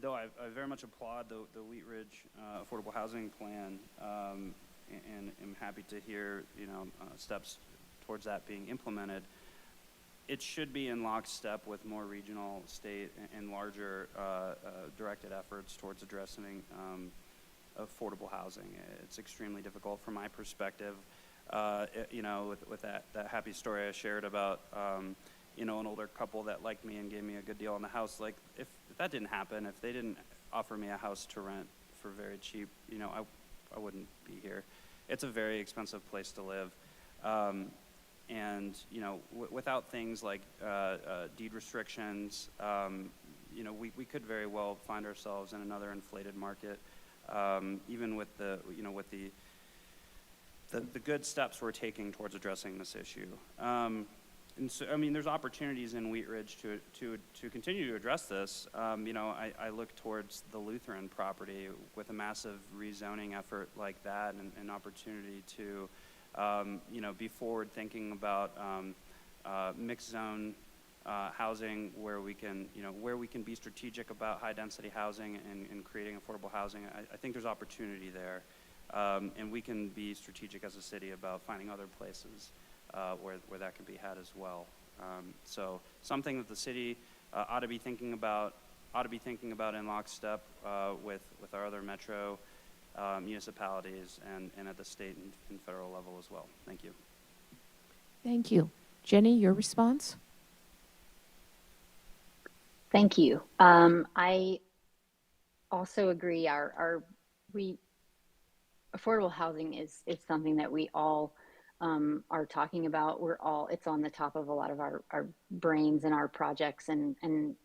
[SPEAKER 2] though I very much applaud the Wheat Ridge affordable housing plan and am happy to hear steps towards that being implemented, it should be in lockstep with more regional, state, and larger directed efforts towards addressing affordable housing. It's extremely difficult from my perspective, with that happy story I shared about, an older couple that liked me and gave me a good deal on the house. Like, if that didn't happen, if they didn't offer me a house to rent for very cheap, I wouldn't be here. It's a very expensive place to live. And without things like deed restrictions, we could very well find ourselves in another inflated market, even with the good steps we're taking towards addressing this issue. And so, there's opportunities in Wheat Ridge to continue to address this. I look towards the Lutheran property with a massive rezoning effort like that, and an opportunity to be forward thinking about mixed zone housing, where we can be strategic about high density housing and creating affordable housing. I think there's opportunity there, and we can be strategic as a city about finding other places where that can be had as well. So something that the city ought to be thinking about in lockstep with our other metro municipalities and at the state and federal level as well. Thank you.
[SPEAKER 1] Thank you. Jenny, your response?
[SPEAKER 3] Thank you. I also agree. Affordable housing is something that we all are talking about. It's on the top of a lot of our brains and our projects and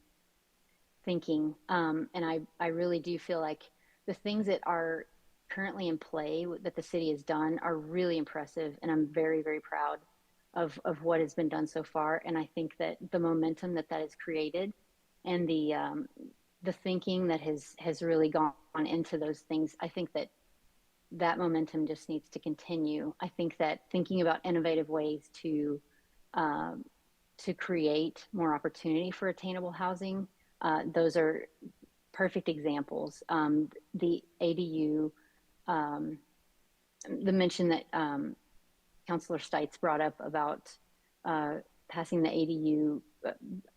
[SPEAKER 3] thinking. And I really do feel like the things that are currently in play that the city has done are really impressive, and I'm very, very proud of what has been done so far. And I think that the momentum that has created, and the thinking that has really gone into those things, I think that momentum just needs to continue. I think that thinking about innovative ways to create more opportunity for attainable housing, those are perfect examples. The ADU, the mention that Councilor Stites brought up about passing the ADU,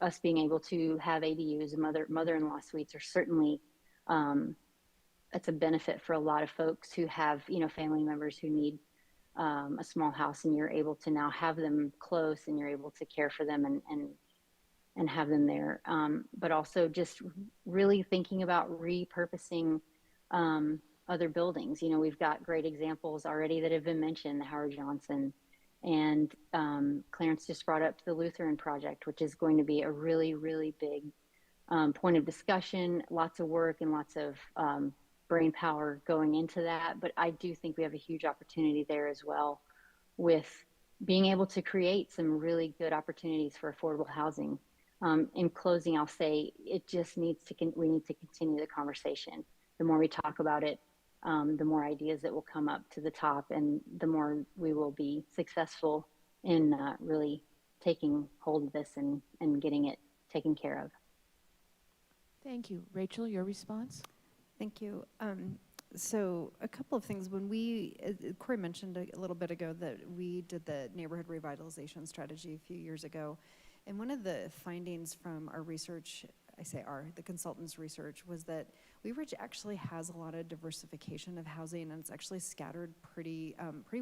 [SPEAKER 3] us being able to have ADUs, mother-in-law suites, are certainly that's a benefit for a lot of folks who have family members who need a small house, and you're able to now have them close, and you're able to care for them and have them there. But also just really thinking about repurposing other buildings. We've got great examples already that have been mentioned, the Howard Johnson, and Clarence just brought up the Lutheran project, which is going to be a really, really big point of discussion, lots of work and lots of brain power going into that. But I do think we have a huge opportunity there as well, with being able to create some really good opportunities for affordable housing. In closing, I'll say it just we need to continue the conversation. The more we talk about it, the more ideas that will come up to the top, and the more we will be successful in really taking hold of this and getting it taken care of.
[SPEAKER 1] Thank you. Rachel, your response?
[SPEAKER 4] Thank you. So a couple of things. When Corey mentioned a little bit ago that we did the neighborhood revitalization strategy a few years ago, And one of the findings from our research, I say our, the consultants' research, was that Wheat Ridge actually has a lot of diversification of housing, and it's actually scattered pretty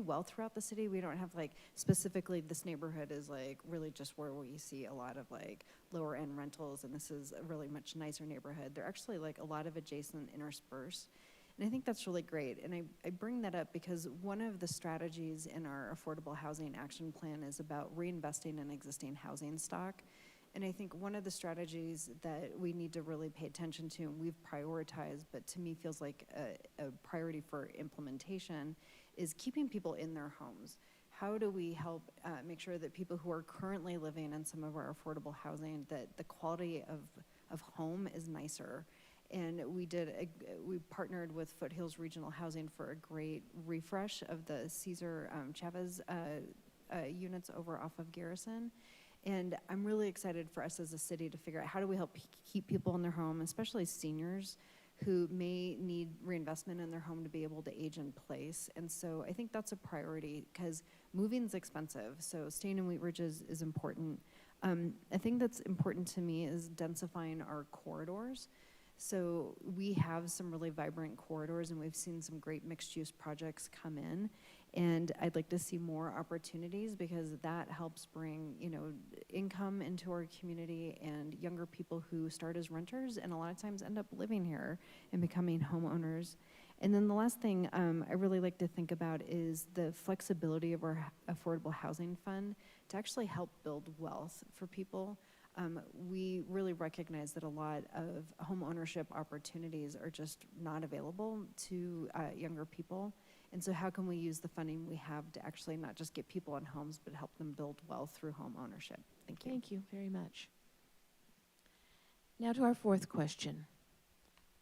[SPEAKER 4] well throughout the city. We don't have like specifically this neighborhood is like really just where we see a lot of like lower end rentals, and this is a really much nicer neighborhood. There are actually like a lot of adjacent interspersed. And I think that's really great. And I bring that up because one of the strategies in our Affordable Housing Action Plan is about reinvesting in existing housing stock. And I think one of the strategies that we need to really pay attention to, and we've prioritized, but to me feels like a priority for implementation, is keeping people in their homes. How do we help make sure that people who are currently living in some of our affordable housing, that the quality of home is nicer? And we partnered with Foothills Regional Housing for a great refresh of the Cesar Chavez units over off of Garrison. And I'm really excited for us as a city to figure out how do we help keep people in their home, especially seniors who may need reinvestment in their home to be able to age in place. And so I think that's a priority because moving's expensive. So staying in Wheat Ridge is important. A thing that's important to me is densifying our corridors. So we have some really vibrant corridors, and we've seen some great mixed-use projects come in. And I'd like to see more opportunities because that helps bring, income into our community and younger people who start as renters and a lot of times end up living here and becoming homeowners. And then the last thing I really like to think about is the flexibility of our affordable housing fund to actually help build wealth for people. We really recognize that a lot of home ownership opportunities are just not available to younger people. And so how can we use the funding we have to actually not just get people in homes, but help them build wealth through home ownership? Thank you.
[SPEAKER 1] Thank you very much. Now to our fourth question.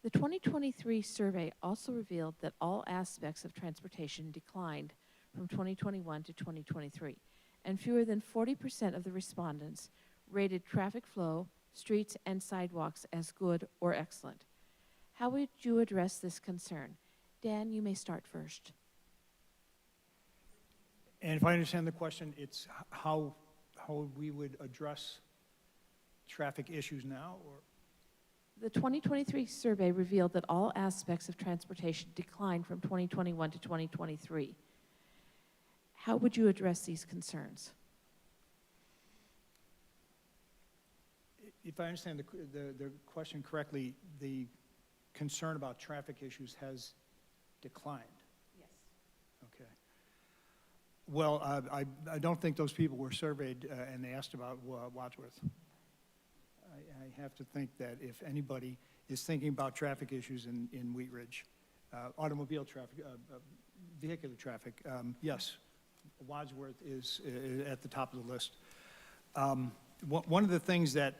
[SPEAKER 1] The 2023 survey also revealed that all aspects of transportation declined from 2021 to 2023, and fewer than 40% of the respondents rated traffic flow, streets, and sidewalks as good or excellent. How would you address this concern? Dan, you may start first.
[SPEAKER 7] And if I understand the question, it's how we would address traffic issues now, or?
[SPEAKER 1] The 2023 survey revealed that all aspects of transportation declined from 2021 to 2023. How would you address these concerns?
[SPEAKER 7] If I understand the question correctly, the concern about traffic issues has declined.
[SPEAKER 1] Yes.
[SPEAKER 7] Okay. Well, I don't think those people were surveyed and they asked about Wadsworth. I have to think that if anybody is thinking about traffic issues in Wheat Ridge, automobile traffic, vehicular traffic, yes, Wadsworth is at the top of the list. One of the things that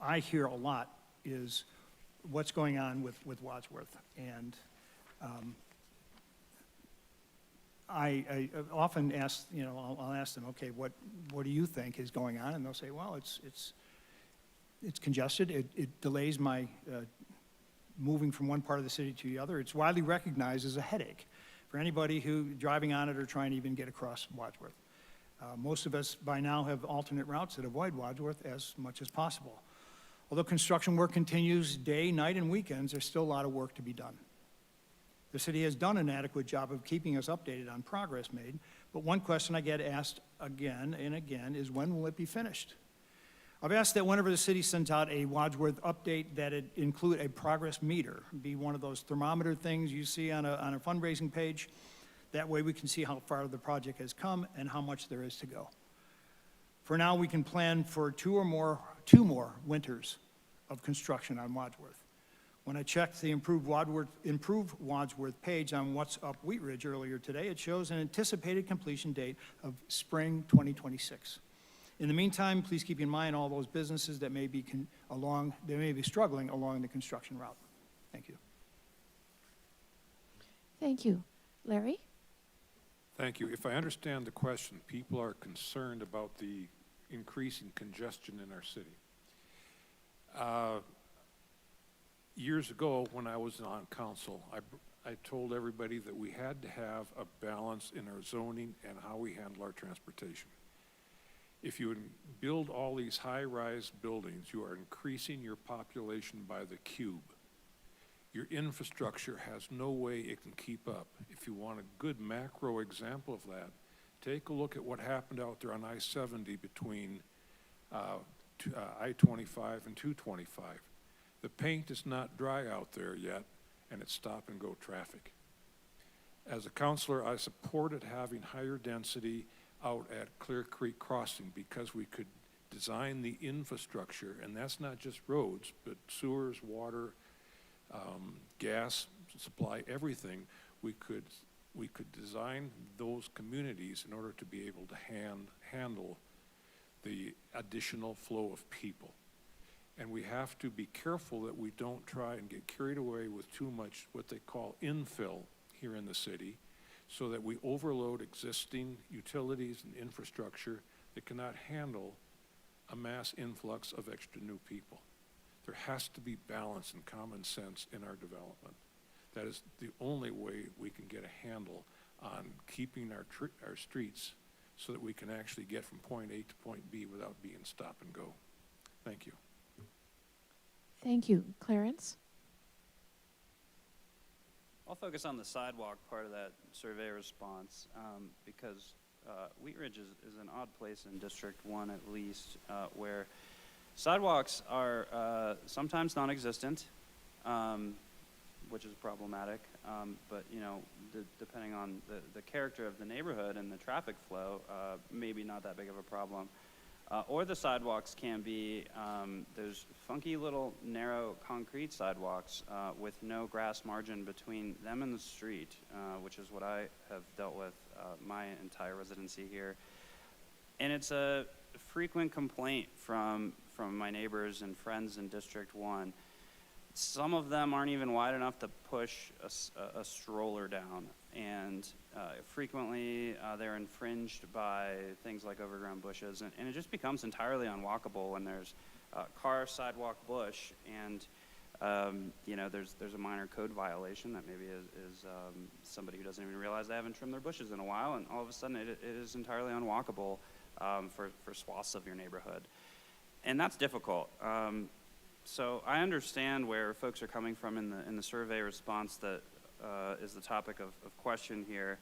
[SPEAKER 7] I hear a lot is what's going on with Wadsworth. And I often ask, I'll ask them, okay, what do you think is going on? And they'll say, well, it's congested. It delays my moving from one part of the city to the other. It's widely recognized as a headache for anybody who driving on it or trying to even get across Wadsworth. Most of us by now have alternate routes that avoid Wadsworth as much as possible. Although construction work continues day, night, and weekends, there's still a lot of work to be done. The city has done an adequate job of keeping us updated on progress made, but one question I get asked again and again is when will it be finished? I've asked that whenever the city sends out a Wadsworth update that it include a progress meter, be one of those thermometer things you see on a fundraising page. That way we can see how far the project has come and how much there is to go. For now, we can plan for two more winters of construction on Wadsworth. When I checked the Improved Wadsworth page on What's Up Wheat Ridge earlier today, it shows an anticipated completion date of spring 2026. In the meantime, please keep in mind all those businesses that may be struggling along the construction route. Thank you.
[SPEAKER 1] Thank you. Larry?
[SPEAKER 6] Thank you. If I understand the question, people are concerned about the increasing congestion in our city. Years ago, when I was on council, I told everybody that we had to have a balance in our zoning and how we handle our transportation. If you build all these high-rise buildings, you are increasing your population by the cube. Your infrastructure has no way it can keep up. If you want a good macro example of that, take a look at what happened out there on I-70 between I-25 and 225. The paint is not dry out there yet, and it's stop-and-go traffic. As a counselor, I supported having higher density out at Clear Creek Crossing because we could design the infrastructure, and that's not just roads, but sewers, water, gas supply, everything. We could design those communities in order to be able to handle the additional flow of people. And we have to be careful that we don't try and get carried away with too much what they call infill here in the city, so that we overload existing utilities and infrastructure that cannot handle a mass influx of extra new people. There has to be balance and common sense in our development. That is the only way we can get a handle on keeping our streets so that we can actually get from point A to point B without being stop and go. Thank you.
[SPEAKER 1] Thank you. Clarence?
[SPEAKER 2] I'll focus on the sidewalk part of that survey response because Wheat Ridge is an odd place in District 1 at least where sidewalks are sometimes non-existent, which is problematic, but you know, depending on the character of the neighborhood and the traffic flow, maybe not that big of a problem. Or the sidewalks can be, there's funky little narrow concrete sidewalks with no grass margin between them and the street, which is what I have dealt with my entire residency here. And it's a frequent complaint from my neighbors and friends in District 1. Some of them aren't even wide enough to push a stroller down, and frequently they're infringed by things like overgrown bushes, and it just becomes entirely unwalkable when there's car, sidewalk, bush, and you know, there's a minor code violation that maybe is somebody who doesn't even realize they haven't trimmed their bushes in a while, and all of a sudden it is entirely unwalkable for swaths of your neighborhood, and that's difficult. So I understand where folks are coming from in the survey response that is the topic of question here.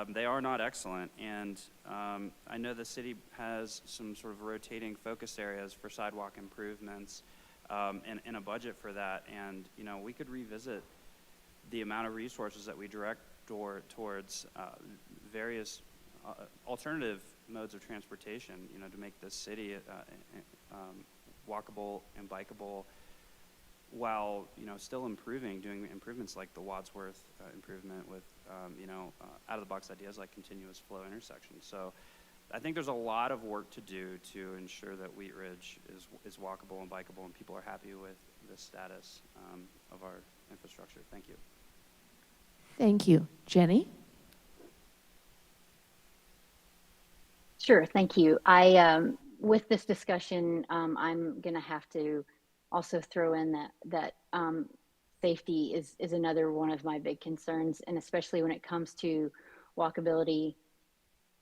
[SPEAKER 2] They are not excellent, and I know the city has some sort of rotating focus areas for sidewalk improvements and a budget for that, and you know, we could revisit the amount of resources that we direct towards various alternative modes of transportation, you know, to make this city walkable and bikeable, while you know, still doing improvements like the Wadsworth improvement with you know, out-of-the-box ideas like continuous flow intersections. So I think there's a lot of work to do to ensure that Wheat Ridge is walkable and bikeable, and people are happy with the status of our infrastructure. Thank you.
[SPEAKER 1] Thank you. Jenny?
[SPEAKER 3] Sure, thank you. With this discussion, I'm going to have to also throw in that safety is another one of my big concerns, and especially when it comes to walkability,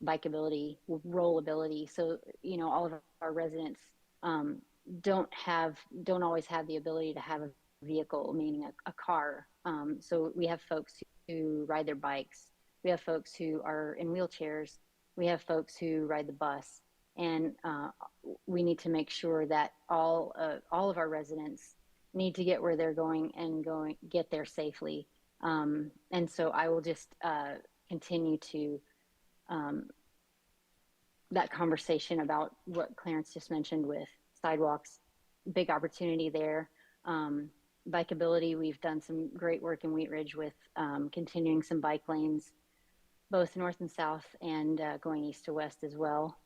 [SPEAKER 3] bikeability, rollability. So, you know, all of our residents don't always have the ability to have a vehicle, meaning a car. So we have folks who ride their bikes. We have folks who are in wheelchairs. We have folks who ride the bus. And we need to make sure that all of our residents need to get where they're going and get there safely. And so I will just continue to that conversation about what Clarence just mentioned with sidewalks, big opportunity there. Bikeability, we've done some great work in Wheat Ridge with continuing some bike lanes, both north and south, and going east to west as well,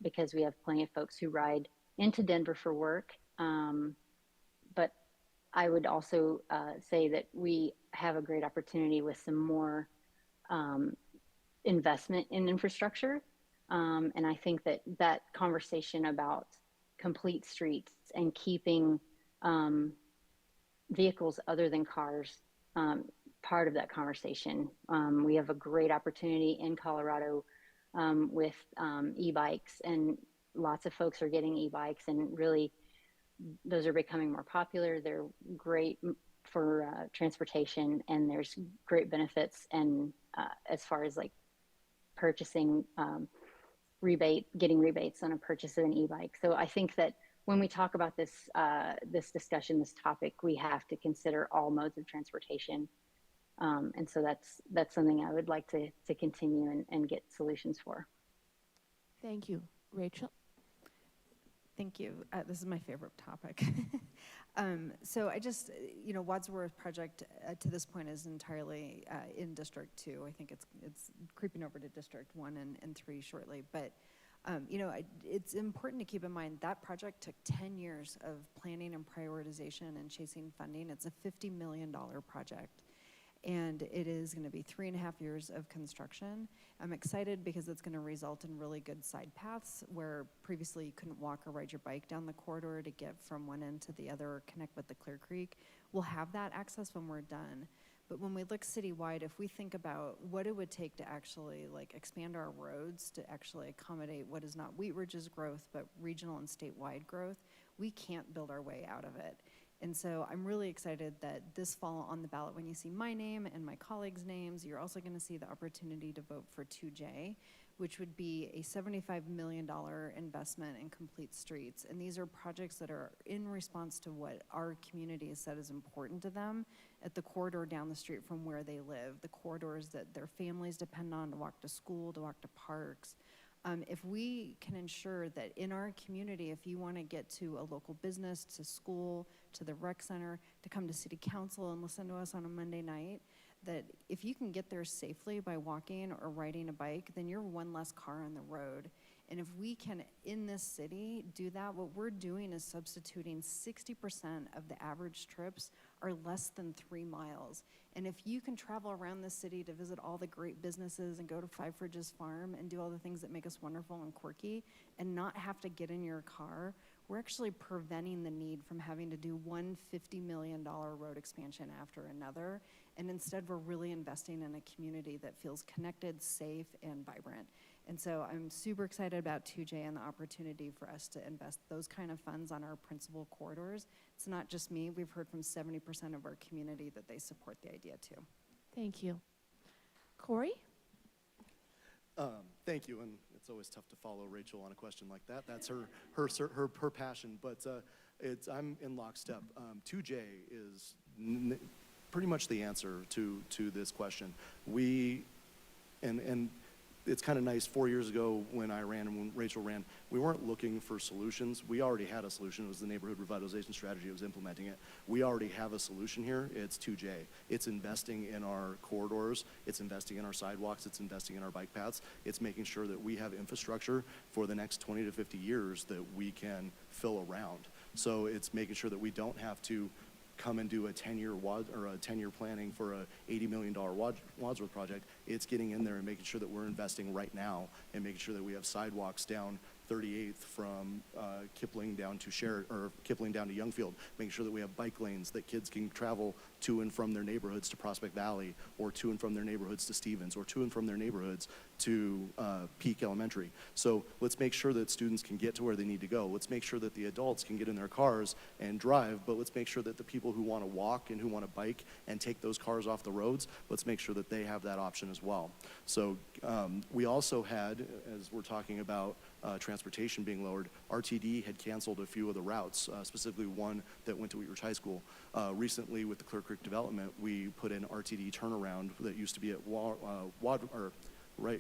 [SPEAKER 3] because we have plenty of folks who ride into Denver for work. But I would also say that we have a great opportunity with some more investment in infrastructure. And I think that conversation about complete streets and keeping vehicles other than cars part of that conversation. We have a great opportunity in Colorado with e-bikes, and lots of folks are getting e-bikes, and really those are becoming more popular. They're great for transportation, and there's great benefits. And as far as like purchasing getting rebates on a purchase of an e-bike. So I think that when we talk about this discussion, this topic, we have to consider all modes of transportation. And so that's something I would like to continue and get solutions for.
[SPEAKER 1] Thank you. Rachel?
[SPEAKER 4] Thank you. This is my favorite topic. So I just, Wadsworth project to this point is entirely in District 2. I think it's creeping over to District 1 and 3 shortly. But, it's important to keep in mind that project took 10 years of planning and prioritization and chasing funding. It's a $50 million project. And it is going to be 3.5 years of construction. I'm excited because it's going to result in really good side paths where previously you couldn't walk or ride your bike down the corridor to get from one end to the other or connect with the Clear Creek. We'll have that access when we're done. But when we look citywide, if we think about what it would take to actually expand our roads to actually accommodate what is not Wheat Ridge's growth, but regional and statewide growth, we can't build our way out of it. And so I'm really excited that this fall on the ballot, when you see my name and my colleagues' names, you're also going to see the opportunity to vote for 2J, which would be a $75 million investment in complete streets. And these are projects that are in response to what our community has said is important to them at the corridor down the street from where they live, the corridors that their families depend on to walk to school, to walk to parks. If we can ensure that in our community, if you want to get to a local business, to school, to the rec center, to come to city council and listen to us on a Monday night, that if you can get there safely by walking or riding a bike, then you're one less car on the road. And if we can, in this city, do that, what we're doing is substituting 60% of the average trips are less than 3 miles. And if you can travel around the city to visit all the great businesses and go to Five Fridges Farm and do all the things that make us wonderful and quirky and not have to get in your car, we're actually preventing the need from having to do one $50 million road expansion after another. And instead, we're really investing in a community that feels connected, safe, and vibrant. And so I'm super excited about 2J and the opportunity for us to invest those kind of funds on our principal corridors. It's not just me. We've heard from 70% of our community that they support the idea too.
[SPEAKER 1] Thank you. Corey?
[SPEAKER 5] Thank you, and it's always tough to follow Rachel on a question like that. That's her passion, but I'm in lockstep. 2J is pretty much the answer to this question. And it's kind of nice. 4 years ago when I ran and when Rachel ran, we weren't looking for solutions. We already had a solution. It was the neighborhood revitalization strategy. It was implementing it. We already have a solution here. It's 2J. It's investing in our corridors. It's investing in our sidewalks. It's investing in our bike paths. It's making sure that we have infrastructure for the next 20 to 50 years that we can fill around. So it's making sure that we don't have to come and do a 10-year planning for a $80 million Wadsworth project. It's getting in there and making sure that we're investing right now and making sure that we have sidewalks down 38th from Kipling down to Kipling down to Youngfield, making sure that we have bike lanes that kids can travel to and from their neighborhoods to Prospect Valley, or to and from their neighborhoods to Stevens, or to and from their neighborhoods to Peak Elementary. So let's make sure that students can get to where they need to go. Let's make sure that the adults can get in their cars and drive, but let's make sure that the people who want to walk and who want to bike and take those cars off the roads, let's make sure that they have that option as well. So we also had, as we're talking about transportation being lowered, RTD had canceled a few of the routes, specifically one that went to Wheat Ridge High School. Recently, with the Clear Creek development, we put in RTD turnaround that used to be at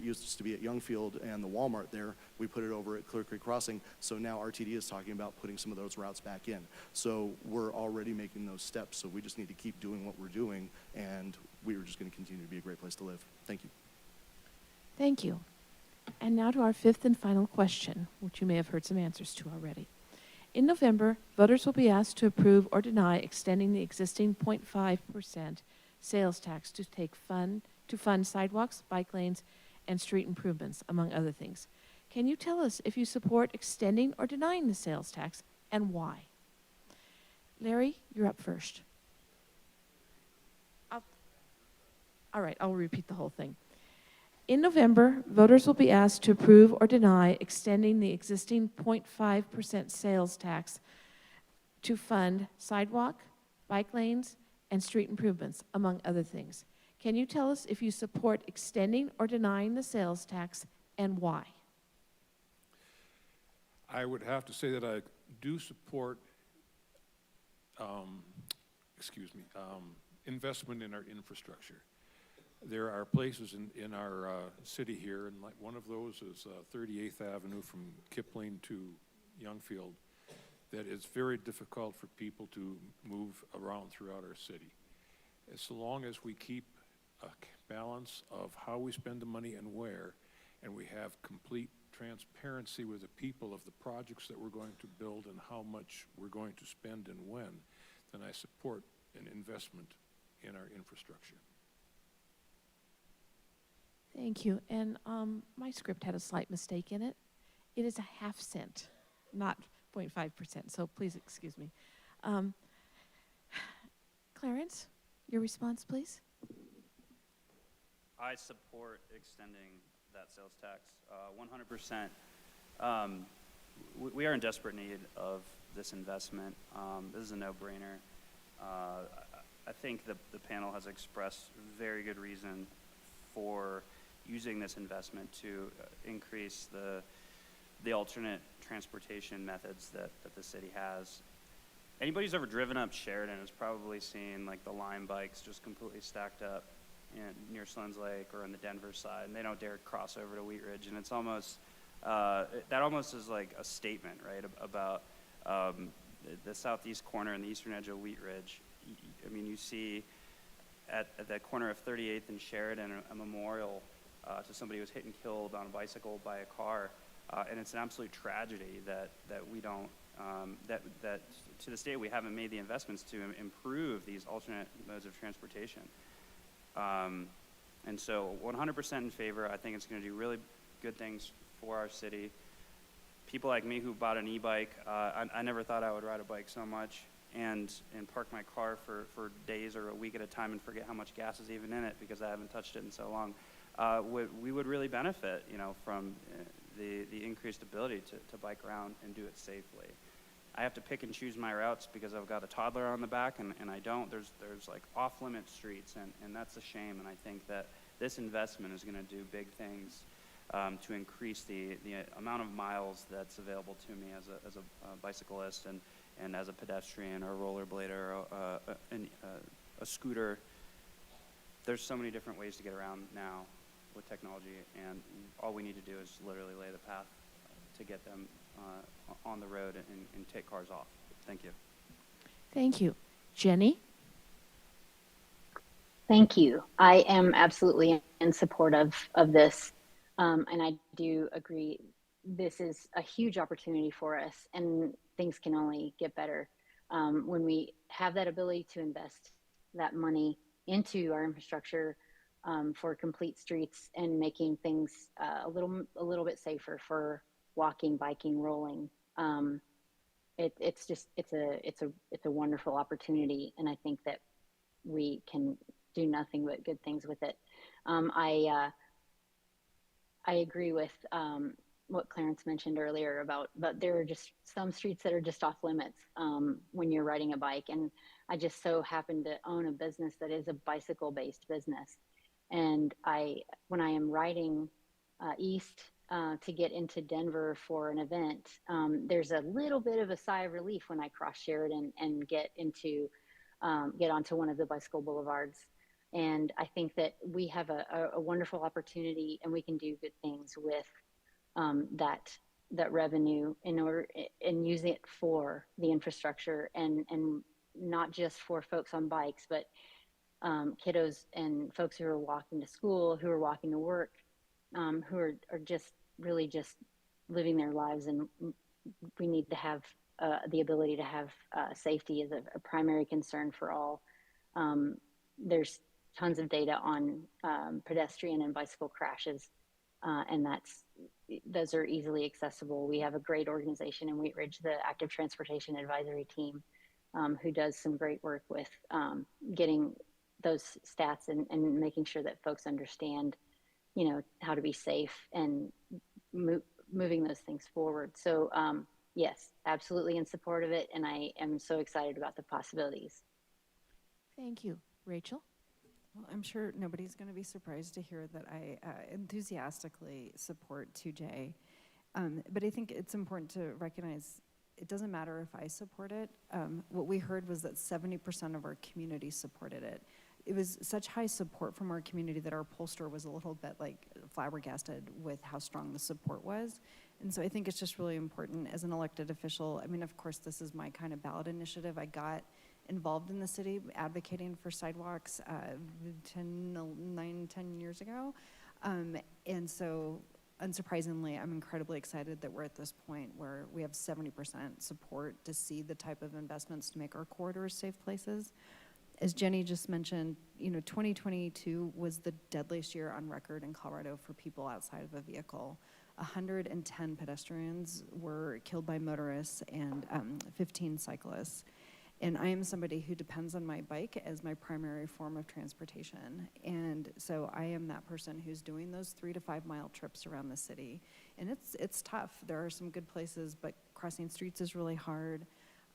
[SPEAKER 5] used to be at Youngfield and the Walmart there. We put it over at Clear Creek Crossing. So now RTD is talking about putting some of those routes back in. So we're already making those steps. So we just need to keep doing what we're doing, and we are just going to continue to be a great place to live. Thank you.
[SPEAKER 1] Thank you. And now to our fifth and final question, which you may have heard some answers to already. In November, voters will be asked to approve or deny extending the existing 0.5% sales tax to fund sidewalks, bike lanes, and street improvements, among other things. Can you tell us if you support extending or denying the sales tax, and why? Larry, you're up first. All right, I'll repeat the whole thing. In November, voters will be asked to approve or deny extending the existing 0.5% sales tax to fund sidewalk, bike lanes, and street improvements, among other things. Can you tell us if you support extending or denying the sales tax and why?
[SPEAKER 6] I would have to say that I do support, investment in our infrastructure. There are places in our city here, and like one of those is 38th Avenue from Kipling to Youngfield, that it's very difficult for people to move around throughout our city. As long as we keep a balance of how we spend the money and where, and we have complete transparency with the people of the projects that we're going to build and how much we're going to spend and when, then I support an investment in our infrastructure.
[SPEAKER 1] Thank you. And my script had a slight mistake in it. It is a half cent, not 0.5%, so please excuse me. Clarence, your response, please.
[SPEAKER 2] I support extending that sales tax 100%. We are in desperate need of this investment. This is a no-brainer. I think the panel has expressed very good reason for using this investment to increase the alternate transportation methods that the city has. Anybody who's ever driven up Sheridan has probably seen like the Lime bikes just completely stacked up near Sloan's Lake or on the Denver side, and they don't dare cross over to Wheat Ridge, and it's almost that almost is like a statement, right, about the southeast corner and the eastern edge of Wheat Ridge. I mean, you see at the corner of 38th and Sheridan a memorial to somebody who was hit and killed on a bicycle by a car, and it's an absolute tragedy that we don't that to this day we haven't made the investments to improve these alternate modes of transportation. And so 100% in favor. I think it's going to do really good things for our city. People like me who bought an e-bike, I never thought I would ride a bike so much and park my car for days or a week at a time and forget how much gas is even in it because I haven't touched it in so long. We would really benefit, from the increased ability to bike around and do it safely. I have to pick and choose my routes because I've got a toddler on the back and I don't. There's like off-limit streets and that's a shame, and I think that this investment is going to do big things to increase the amount of miles that's available to me as a bicyclist and as a pedestrian or a rollerblader or a scooter. There's so many different ways to get around now with technology, and all we need to do is literally lay the path to get them on the road and take cars off. Thank you.
[SPEAKER 1] Thank you. Jenny?
[SPEAKER 3] Thank you. I am absolutely in support of this. And I do agree, this is a huge opportunity for us, and things can only get better when we have that ability to invest that money into our infrastructure for complete streets and making things a little bit safer for walking, biking, rolling. It's a wonderful opportunity, and I think that we can do nothing but good things with it. I agree with what Clarence mentioned earlier about, but there are just some streets that are just off limits when you're riding a bike. And I just so happen to own a business that is a bicycle-based business. And when I am riding east to get into Denver for an event, there's a little bit of a sigh of relief when I cross Sheridan and get onto one of the bicycle boulevards. And I think that we have a wonderful opportunity, and we can do good things with that revenue and use it for the infrastructure and not just for folks on bikes, but kiddos and folks who are walking to school, who are walking to work, who are just really just living their lives. And we need to have the ability to have safety as a primary concern for all. There's tons of data on pedestrian and bicycle crashes, and those are easily accessible. We have a great organization in Wheat Ridge, the Active Transportation Advisory Team, who does some great work with getting those stats and making sure that folks understand how to be safe and moving those things forward. So yes, absolutely in support of it, and I am so excited about the possibilities.
[SPEAKER 1] Thank you. Rachel?
[SPEAKER 4] Well, I'm sure nobody's going to be surprised to hear that I enthusiastically support 2J. But I think it's important to recognize it doesn't matter if I support it. What we heard was that 70% of our community supported it. It was such high support from our community that our pollster was a little bit like flabbergasted with how strong the support was. And so I think it's just really important as an elected official. I mean, of course, this is my kind of ballot initiative. I got involved in the city advocating for sidewalks 10 years ago. And so unsurprisingly, I'm incredibly excited that we're at this point where we have 70% support to see the type of investments to make our corridors safe places. As Jenny just mentioned, 2022 was the deadliest year on record in Colorado for people outside of a vehicle. 110 pedestrians were killed by motorists and 15 cyclists. And I am somebody who depends on my bike as my primary form of transportation. And so I am that person who's doing those 3 to 5 mile trips around the city. And it's tough. There are some good places, but crossing streets is really hard.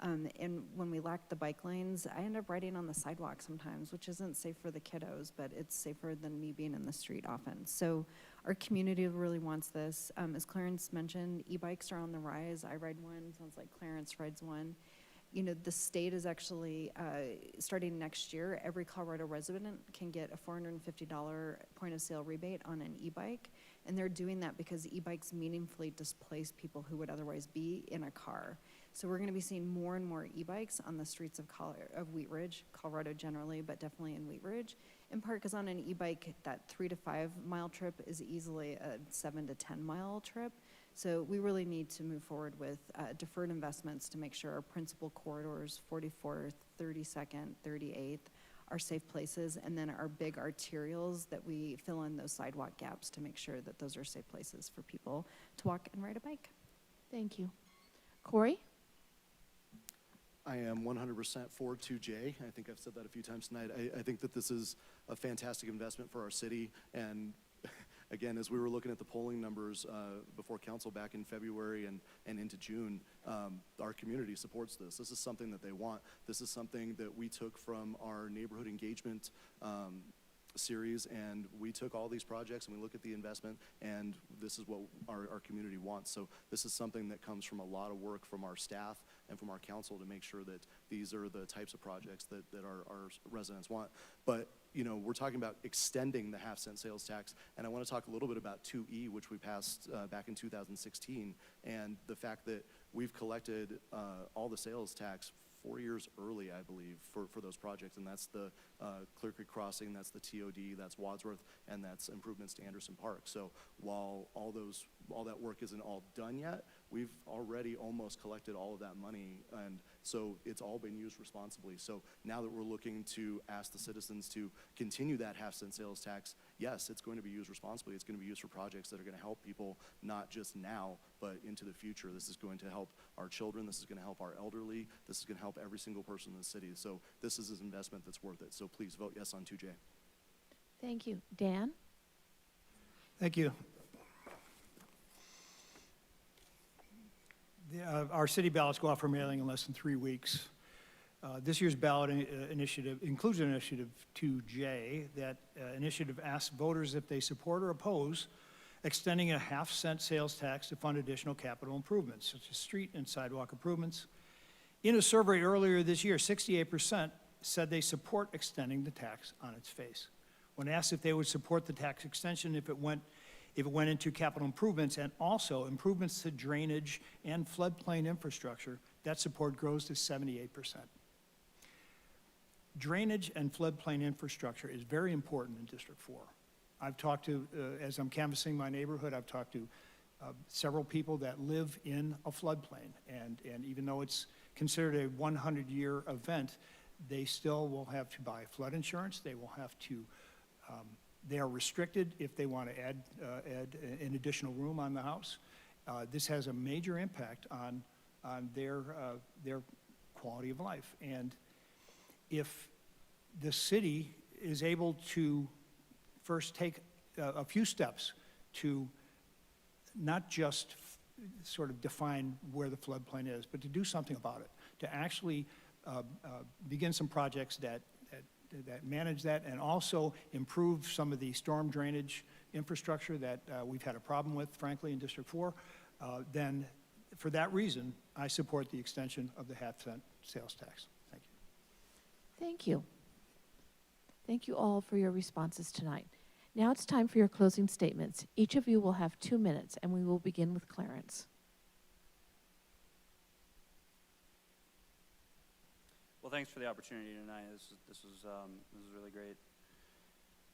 [SPEAKER 4] And when we lack the bike lanes, I end up riding on the sidewalk sometimes, which isn't safe for the kiddos, but it's safer than me being in the street often. So our community really wants this. As Clarence mentioned, e-bikes are on the rise. I ride one, sounds like Clarence rides one. The state is actually, starting next year, every Colorado resident can get a $450 point of sale rebate on an e-bike. And they're doing that because e-bikes meaningfully displace people who would otherwise be in a car. So we're going to be seeing more and more e-bikes on the streets of Wheat Ridge, Colorado generally, but definitely in Wheat Ridge. In part because on an e-bike, that 3 to 5 mile trip is easily a 7 to 10 mile trip. So we really need to move forward with deferred investments to make sure our principal corridors, 44th, 32nd, 38th, are safe places, and then our big arterials that we fill in those sidewalk gaps to make sure that those are safe places for people to walk and ride a bike.
[SPEAKER 1] Thank you. Corey?
[SPEAKER 5] I am 100% for 2J. I think I've said that a few times tonight. I think that this is a fantastic investment for our city. And again, as we were looking at the polling numbers before council back in February and into June, our community supports this. This is something that they want. This is something that we took from our neighborhood engagement series, and we took all these projects and we look at the investment, and this is what our community wants. So this is something that comes from a lot of work from our staff and from our council to make sure that these are the types of projects that our residents want. But we're talking about extending the half-cent sales tax, and I want to talk a little bit about 2E, which we passed back in 2016, and the fact that we've collected all the sales tax 4 years early, I believe, for those projects, and that's the Clear Creek Crossing, that's the TOD, that's Wadsworth, and that's improvements to Anderson Park. So while all that work isn't all done yet, we've already almost collected all of that money, and so it's all been used responsibly. So now that we're looking to ask the citizens to continue that half-cent sales tax, yes, it's going to be used responsibly. It's going to be used for projects that are going to help people, not just now, but into the future. This is going to help our children. This is going to help our elderly. This is going to help every single person in the city. So this is an investment that's worth it. So please vote yes on 2J.
[SPEAKER 1] Thank you. Dan?
[SPEAKER 7] Thank you. Our city ballots go out for mailing in less than 3 weeks. This year's ballot initiative includes an initiative 2J. That initiative asks voters if they support or oppose extending a half-cent sales tax to fund additional capital improvements, such as street and sidewalk improvements. In a survey earlier this year, 68% said they support extending the tax on its face. When asked if they would support the tax extension if it went into capital improvements and also improvements to drainage and floodplain infrastructure, that support grows to 78%. Drainage and floodplain infrastructure is very important in District 4. I've talked to, as I'm canvassing my neighborhood, I've talked to several people that live in a floodplain, and even though it's considered a 100-year event, they still will have to buy flood insurance. They will have to, they are restricted if they want to add an additional room on the house. This has a major impact on their quality of life. And if the city is able to first take a few steps to not just sort of define where the floodplain is, but to do something about it, to actually begin some projects that manage that and also improve some of the storm drainage infrastructure that we've had a problem with, frankly, in District 4, then for that reason, I support the extension of the half-cent sales tax. Thank you.
[SPEAKER 1] Thank you. Thank you all for your responses tonight. Now it's time for your closing statements. Each of you will have 2 minutes, and we will begin with Clarence.
[SPEAKER 2] Well, thanks for the opportunity tonight. This was really great.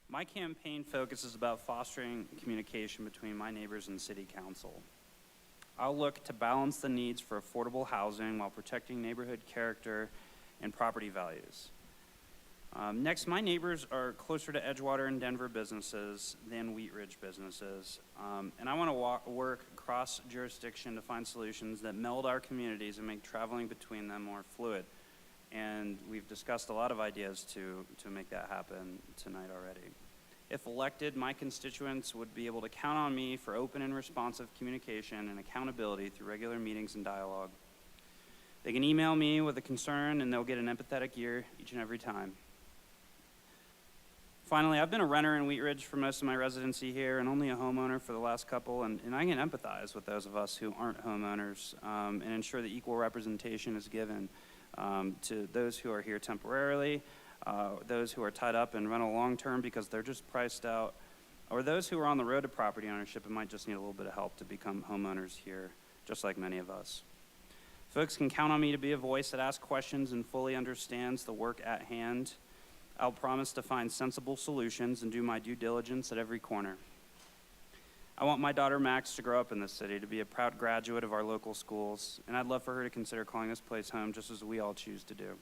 [SPEAKER 2] My campaign focuses about fostering communication between my neighbors and City Council. I'll look to balance the needs for affordable housing while protecting neighborhood character and property values. Next, my neighbors are closer to Edgewater and Denver businesses than Wheat Ridge businesses, and I want to work across jurisdiction to find solutions that meld our communities and make traveling between them more fluid. And we've discussed a lot of ideas to make that happen tonight already. If elected, my constituents would be able to count on me for open and responsive communication and accountability through regular meetings and dialogue. They can email me with a concern and they'll get an empathetic ear each and every time. Finally, I've been a renter in Wheat Ridge for most of my residency here and only a homeowner for the last couple, and I can empathize with those of us who aren't homeowners and ensure that equal representation is given to those who are here temporarily, those who are tied up in rental long-term because they're just priced out, or those who are on the road to property ownership and might just need a little bit of help to become homeowners here, just like many of us. Folks can count on me to be a voice that asks questions and fully understands the work at hand. I'll promise to find sensible solutions and do my due diligence at every corner. I want my daughter Max to grow up in this city, to be a proud graduate of our local schools, and I'd love for her to consider calling this place home just as we all choose to do.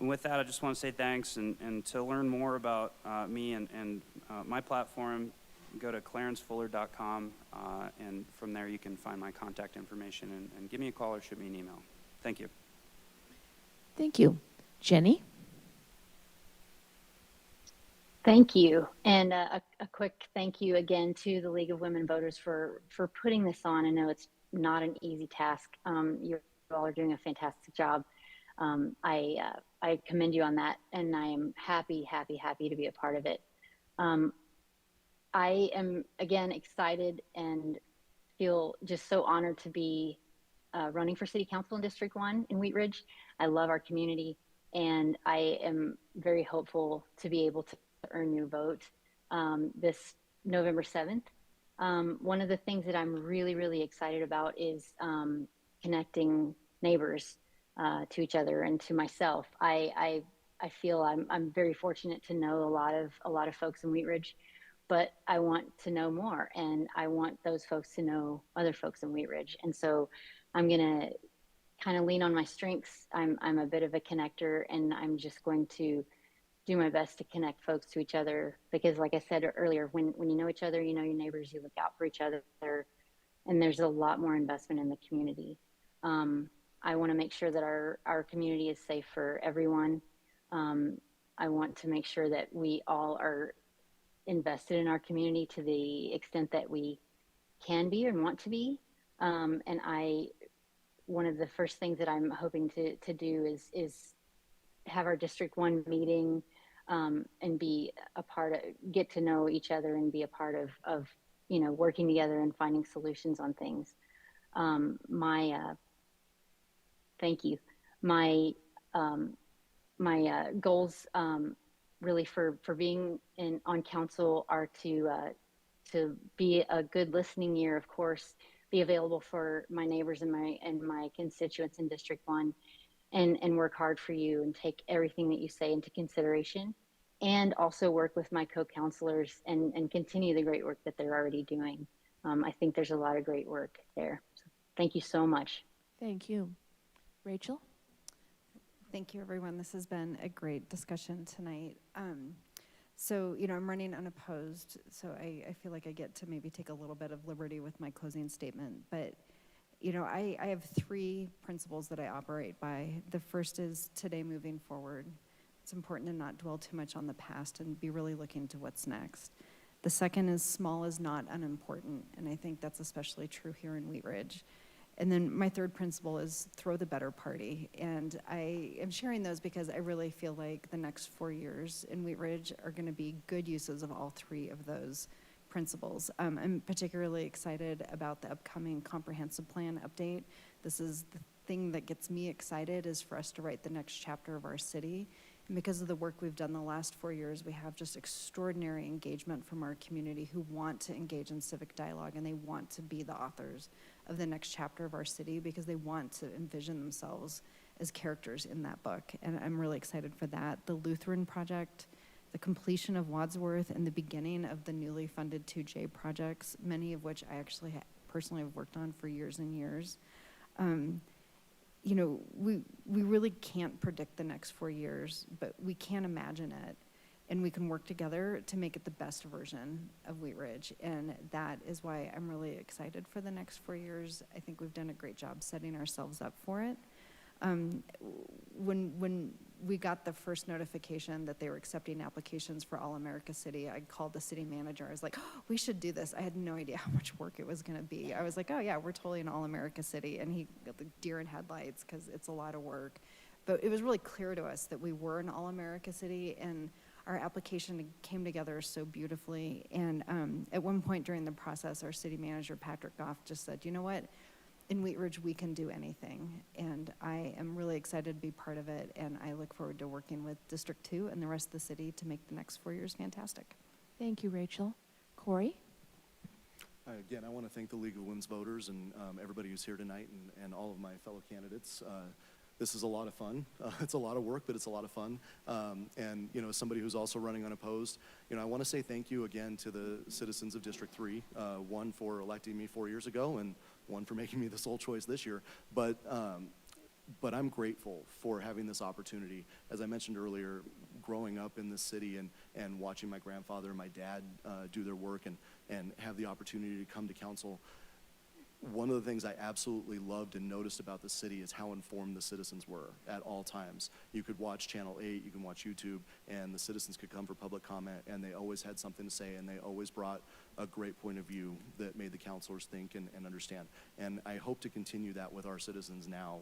[SPEAKER 2] And with that, I just want to say thanks, and to learn more about me and my platform, go to clarencefuller.com, and from there you can find my contact information and give me a call or shoot me an email. Thank you.
[SPEAKER 1] Thank you. Jenny?
[SPEAKER 3] Thank you. And a quick thank you again to the League of Women Voters for putting this on. I know it's not an easy task. You all are doing a fantastic job. I commend you on that, and I am happy to be a part of it. I am, again, excited and feel just so honored to be running for City Council in District 1 in Wheat Ridge. I love our community, and I am very hopeful to be able to earn your vote this November 7th. One of the things that I'm really excited about is connecting neighbors to each other and to myself. I feel I'm very fortunate to know a lot of folks in Wheat Ridge, but I want to know more, and I want those folks to know other folks in Wheat Ridge. And so I'm gonna kind of lean on my strengths. I'm a bit of a connector, and I'm just going to do my best to connect folks to each other, because like I said earlier, when you know each other, you know your neighbors, you look out for each other, and there's a lot more investment in the community. I want to make sure that our community is safe for everyone. I want to make sure that we all are invested in our community to the extent that we can be and want to be. And one of the first things that I'm hoping to do is have our District 1 meeting and be a part of, get to know each other and be a part of working together and finding solutions on things. Thank you. My goals really for being on council are to be a good listening ear, of course, be available for my neighbors and my constituents in District 1, and work hard for you and take everything that you say into consideration, and also work with my co-counselors and continue the great work that they're already doing. I think there's a lot of great work there. So thank you so much.
[SPEAKER 1] Thank you. Rachel?
[SPEAKER 4] Thank you, everyone. This has been a great discussion tonight. So, I'm running unopposed, so I feel like I get to maybe take a little bit of liberty with my closing statement. But, I have 3 principles that I operate by. The first is today moving forward. It's important to not dwell too much on the past and be really looking to what's next. The second is small is not unimportant, and I think that's especially true here in Wheat Ridge. And then my third principle is throw the better party. And I am sharing those because I really feel like the next 4 years in Wheat Ridge are going to be good uses of all three of those principles. I'm particularly excited about the upcoming comprehensive plan update. This is the thing that gets me excited, is for us to write the next chapter of our city. And because of the work we've done the last 4 years, we have just extraordinary engagement from our community who want to engage in civic dialogue, and they want to be the authors of the next chapter of our city because they want to envision themselves as characters in that book. And I'm really excited for that. The Lutheran project, the completion of Wadsworth, and the beginning of the newly funded 2J projects, many of which I actually personally have worked on for years and years. You know, we really can't predict the next 4 years, but we can imagine it, and we can work together to make it the best version of Wheat Ridge. And that is why I'm really excited for the next 4 years. I think we've done a great job setting ourselves up for it. When we got the first notification that they were accepting applications for All America City, I called the city manager. I was like, oh, we should do this. I had no idea how much work it was going to be. I was like, oh yeah, we're totally an All America City. And he got the deer in headlights because it's a lot of work. But it was really clear to us that we were an All America City, and our application came together so beautifully. And at one point during the process, our city manager, Patrick Goff, just said, you know what? In Wheat Ridge, we can do anything, and I am really excited to be part of it, and I look forward to working with District 2 and the rest of the city to make the next 4 years fantastic.
[SPEAKER 1] Thank you, Rachel. Corey?
[SPEAKER 5] Again, I want to thank the League of Women's Voters and everybody who's here tonight, and all of my fellow candidates. This is a lot of fun. It's a lot of work, but it's a lot of fun. And, you know, as somebody who's also running unopposed, you know, I want to say thank you again to the citizens of District 3, one for electing me 4 years ago, and one for making me the sole choice this year. But I'm grateful for having this opportunity. As I mentioned earlier, growing up in this city and watching my grandfather and my dad do their work and have the opportunity to come to council, one of the things I absolutely loved and noticed about the city is how informed the citizens were at all times. You could watch Channel 8, you can watch YouTube, and the citizens could come for public comment, and they always had something to say, and they always brought a great point of view that made the councilors think and understand. And I hope to continue that with our citizens now.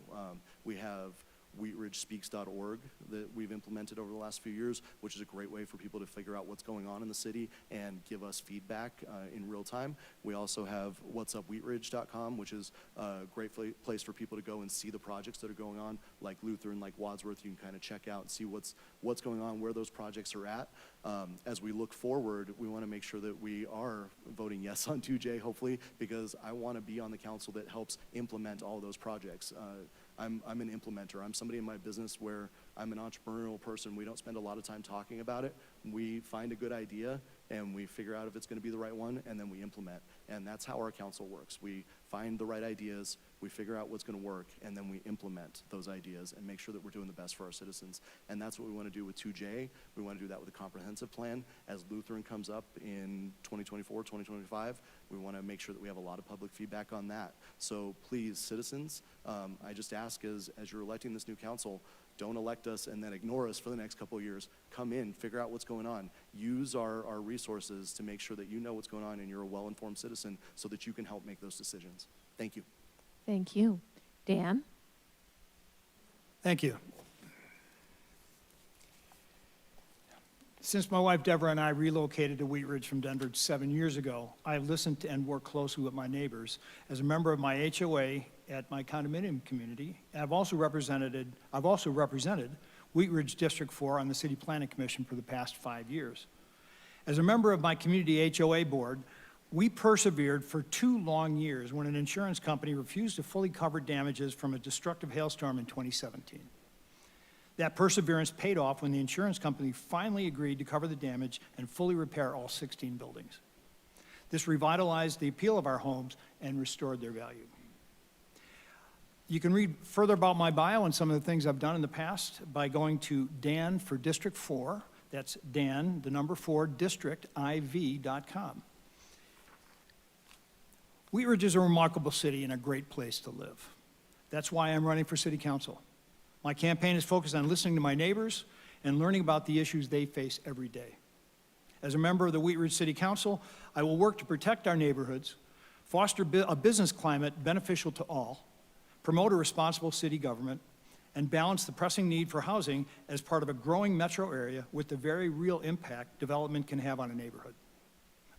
[SPEAKER 5] We have wheatridgespeaks.org that we've implemented over the last few years, which is a great way for people to figure out what's going on in the city and give us feedback in real time. We also have whatsupwheatridge.com, which is a great place for people to go and see the projects that are going on, like Lutheran, like Wadsworth. You can kind of check out and see what's going on, where those projects are at. As we look forward, we want to make sure that we are voting yes on 2J, hopefully, because I want to be on the council that helps implement all those projects. I'm an implementer. I'm somebody in my business where I'm an entrepreneurial person. We don't spend a lot of time talking about it. We find a good idea and we figure out if it's going to be the right one, and then we implement. And that's how our council works. We find the right ideas, we figure out what's going to work, and then we implement those ideas and make sure that we're doing the best for our citizens. And that's what we want to do with 2J. We want to do that with a comprehensive plan. As Lutheran comes up in 2024, 2025, we want to make sure that we have a lot of public feedback on that. So please, citizens, I just ask as you're electing this new council, don't elect us and then ignore us for the next couple of years. Come in, figure out what's going on. Use our resources to make sure that you know what's going on and you're a well-informed citizen so that you can help make those decisions. Thank you.
[SPEAKER 1] Thank you. Dan?
[SPEAKER 7] Thank you. Since my wife Deborah and I relocated to Wheat Ridge from Denver 7 years ago, I have listened to and worked closely with my neighbors. As a member of my HOA at my condominium community, I've also represented Wheat Ridge District 4 on the City Planning Commission for the past 5 years. As a member of my community HOA board, we persevered for 2 long years when an insurance company refused to fully cover damages from a destructive hailstorm in 2017. That perseverance paid off when the insurance company finally agreed to cover the damage and fully repair all 16 buildings. This revitalized the appeal of our homes and restored their value. You can read further about my bio and some of the things I've done in the past by going to Dan for District 4. That's Dan, the number 4, districtiv.com. Wheat Ridge is a remarkable city and a great place to live. That's why I'm running for city council. My campaign is focused on listening to my neighbors and learning about the issues they face every day. As a member of the Wheat Ridge City Council, I will work to protect our neighborhoods, foster a business climate beneficial to all, promote a responsible city government, and balance the pressing need for housing as part of a growing metro area with the very real impact development can have on a neighborhood.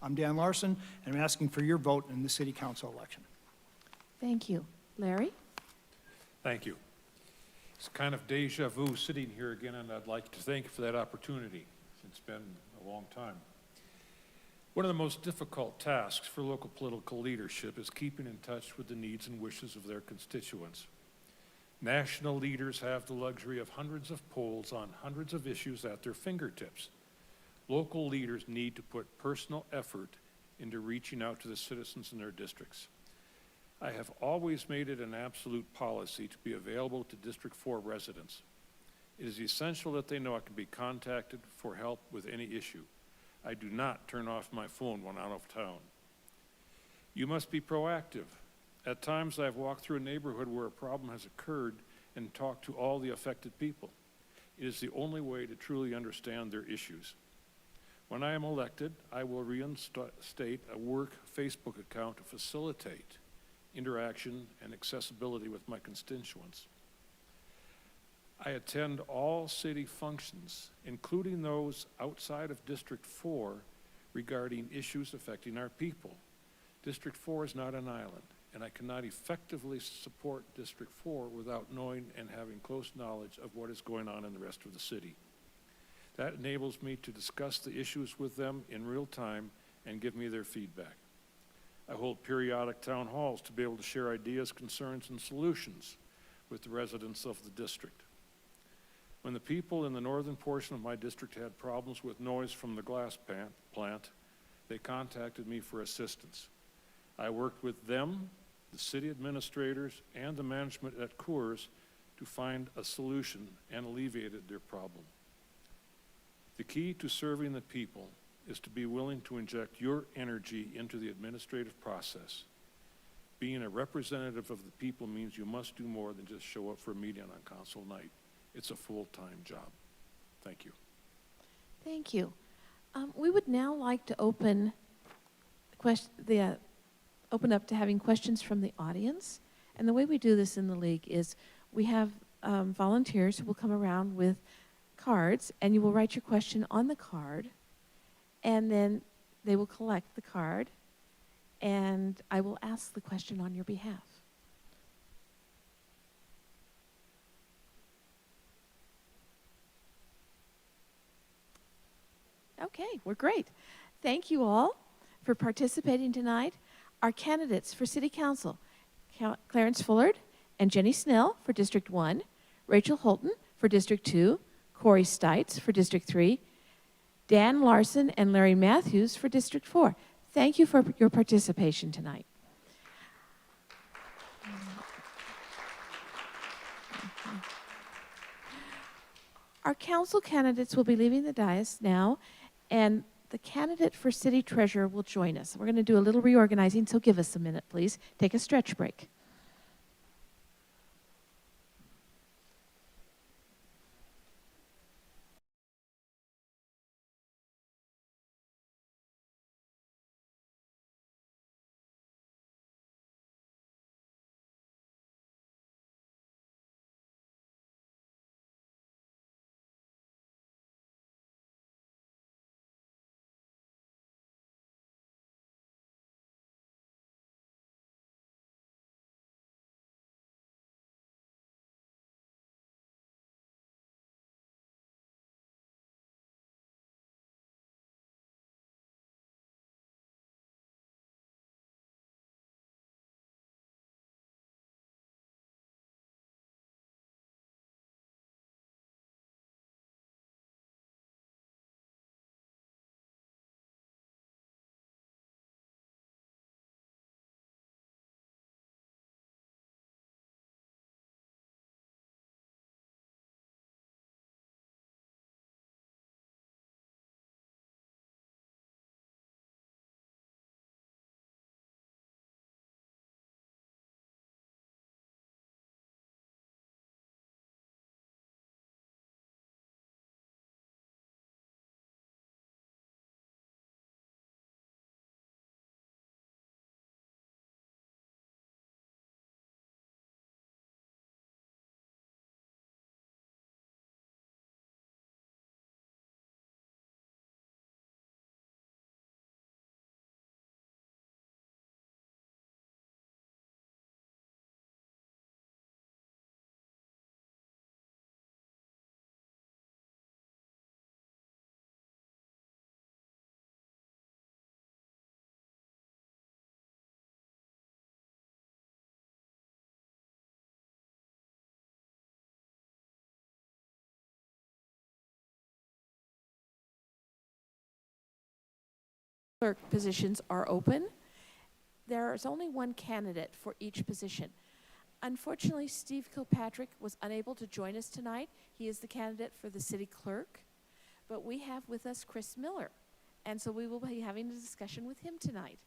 [SPEAKER 7] I'm Dan Larson, and I'm asking for your vote in the City Council election.
[SPEAKER 1] Thank you. Larry?
[SPEAKER 6] Thank you. It's kind of deja vu sitting here again, and I'd like to thank you for that opportunity. It's been a long time. One of the most difficult tasks for local political leadership is keeping in touch with the needs and wishes of their constituents. National leaders have the luxury of hundreds of polls on hundreds of issues at their fingertips. Local leaders need to put personal effort into reaching out to the citizens in their districts. I have always made it an absolute policy to be available to District 4 residents. It is essential that they know I can be contacted for help with any issue. I do not turn off my phone when out of town. You must be proactive. At times I've walked through a neighborhood where a problem has occurred and talked to all the affected people. It is the only way to truly understand their issues. When I am elected, I will reinstate a work Facebook account to facilitate interaction and accessibility with my constituents. I attend all city functions, including those outside of District 4, regarding issues affecting our people. District 4 is not an island, and I cannot effectively support District 4 without knowing and having close knowledge of what is going on in the rest of the city. That enables me to discuss the issues with them in real time and give me their feedback. I hold periodic town halls to be able to share ideas, concerns, and solutions with the residents of the district. When the people in the northern portion of my district had problems with noise from the glass plant, they contacted me for assistance. I worked with them, the city administrators, and the management at Coors to find a solution and alleviated their problem. The key to serving the people is to be willing to inject your energy into the administrative process. Being a representative of the people means you must do more than just show up for a meeting on council night. It's a full-time job. Thank you.
[SPEAKER 1] Thank you. We would now like to open up to having questions from the audience. And the way we do this in the league is we have volunteers who will come around with cards, and you will write your question on the card, and then they will collect the card, and I will ask the question on your behalf. Okay, we're great. Thank you all for participating tonight. Our candidates for City Council, Clarence Fullard and Jenny Snell for District 1, Rachel Holton for District 2, Corey Stites for District 3, Dan Larson and Larry Matthews for District 4. Thank you for your participation tonight. Our council candidates will be leaving the dais now, and the candidate for city treasurer will join us. We're going to do a little reorganizing, so give us a minute, please. Take a stretch break. clerk positions are open. There is only one candidate for each position. Unfortunately, Steve Kilpatrick was unable to join us tonight. He is the candidate for the city clerk, but we have with us Chris Miller, and so we will be having a discussion with him tonight.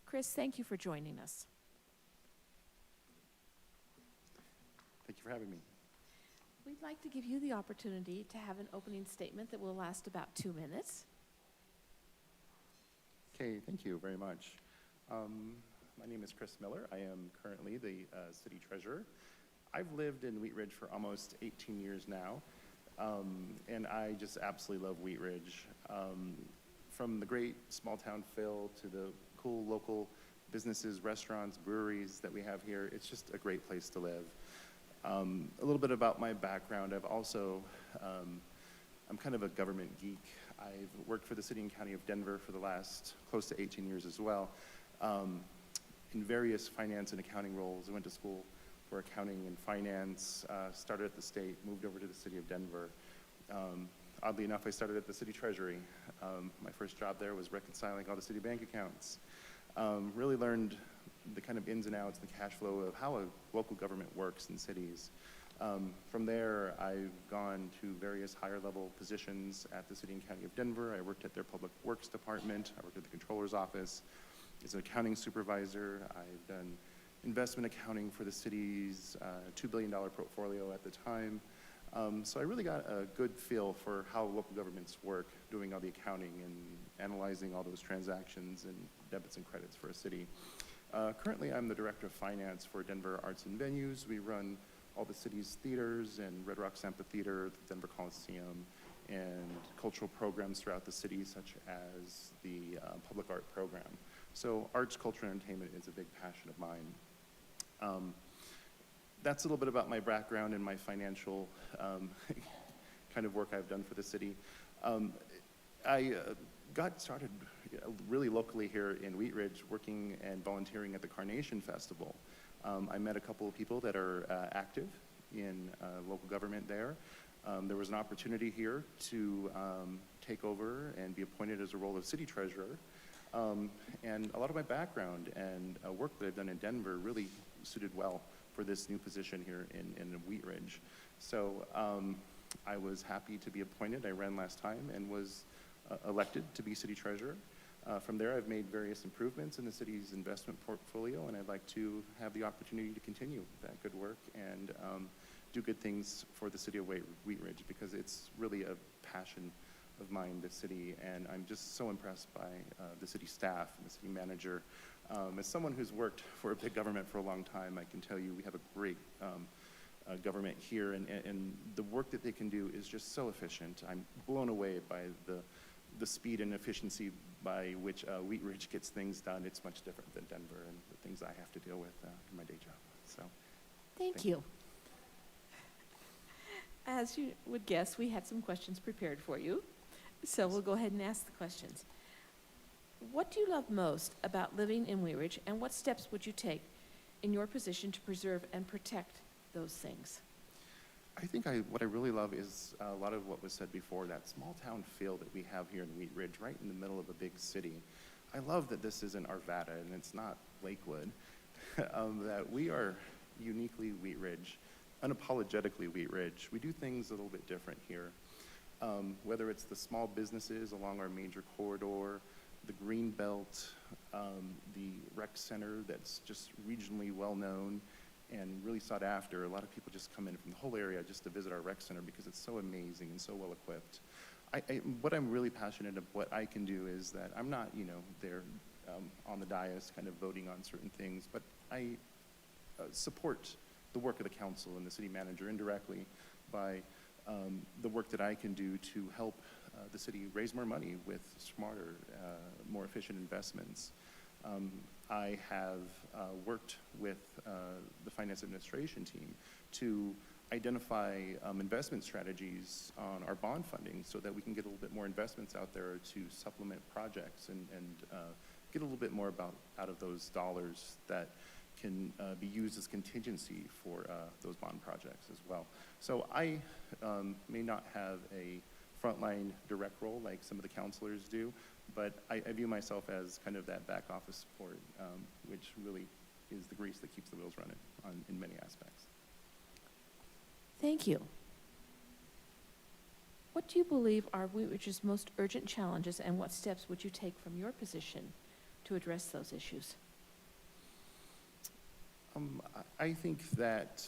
[SPEAKER 1] Chris, thank you for joining us.
[SPEAKER 8] Thank you for having me.
[SPEAKER 1] We'd like to give you the opportunity to have an opening statement that will last about 2 minutes.
[SPEAKER 8] Okay, thank you very much. My name is Chris Miller. I am currently the city treasurer. I've lived in Wheat Ridge for almost 18 years now, and I just absolutely love Wheat Ridge. From the great small town feel to the cool local businesses, restaurants, breweries that we have here, it's just a great place to live. A little bit about my background. I'm kind of a government geek. I've worked for the city and county of Denver for the last close to 18 years as well, in various finance and accounting roles. I went to school for accounting and finance, started at the state, moved over to the city of Denver. Oddly enough, I started at the city treasury. My first job there was reconciling all the city bank accounts. Really learned the kind of ins and outs, the cash flow of how a local government works in cities. From there, I've gone to various higher level positions at the city and county of Denver. I worked at their public works department. I worked at the controller's office as an accounting supervisor. I've done investment accounting for the city's $2 billion portfolio at the time. So I really got a good feel for how local governments work, doing all the accounting and analyzing all those transactions and debits and credits for a city. Currently, I'm the director of finance for Denver Arts and Venues. We run all the city's theaters and Red Rocks Amphitheater, the Denver Coliseum, and cultural programs throughout the city, such as the public art program. So arts, culture, and entertainment is a big passion of mine. That's a little bit about my background and my financial kind of work I've done for the city. I got started really locally here in Wheat Ridge, working and volunteering at the Carnation Festival. I met a couple of people that are active in local government there. There was an opportunity here to take over and be appointed as a role of city treasurer. And a lot of my background and work that I've done in Denver really suited well for this new position here in Wheat Ridge. So I was happy to be appointed. I ran last time and was elected to be city treasurer. From there, I've made various improvements in the city's investment portfolio, and I'd like to have the opportunity to continue that good work and do good things for the city of Wheat Ridge, because it's really a passion of mine, the city, and I'm just so impressed by the city staff and the city manager. As someone who's worked for a big government for a long time, I can tell you we have a great government here, and the work that they can do is just so efficient. I'm blown away by the speed and efficiency by which Wheat Ridge gets things done. It's much different than Denver and the things I have to deal with in my day job. So,
[SPEAKER 1] Thank you. As you would guess, we had some questions prepared for you, so we'll go ahead and ask the questions. What do you love most about living in Wheat Ridge, and what steps would you take in your position to preserve and protect those things?
[SPEAKER 8] I think what I really love is a lot of what was said before, that small town feel that we have here in Wheat Ridge, right in the middle of a big city. I love that this isn't Arvada and it's not Lakewood, that we are uniquely Wheat Ridge, unapologetically Wheat Ridge. We do things a little bit different here. Whether it's the small businesses along our major corridor, the green belt, the rec center that's just regionally well known and really sought after. A lot of people just come in from the whole area just to visit our rec center because it's so amazing and so well equipped. What I'm really passionate about, what I can do is that I'm not, there on the dais kind of voting on certain things, but I support the work of the council and the city manager indirectly by the work that I can do to help the city raise more money with smarter, more efficient investments. I have worked with the finance administration team to identify investment strategies on our bond funding so that we can get a little bit more investments out there to supplement projects and get a little bit more out of those dollars that can be used as contingency for those bond projects as well. So I may not have a frontline direct role like some of the counselors do, but I view myself as kind of that back office support, which really is the grease that keeps the wheels running in many aspects.
[SPEAKER 1] Thank you. What do you believe are Wheat Ridge's most urgent challenges, and what steps would you take from your position to address those issues?
[SPEAKER 8] I think that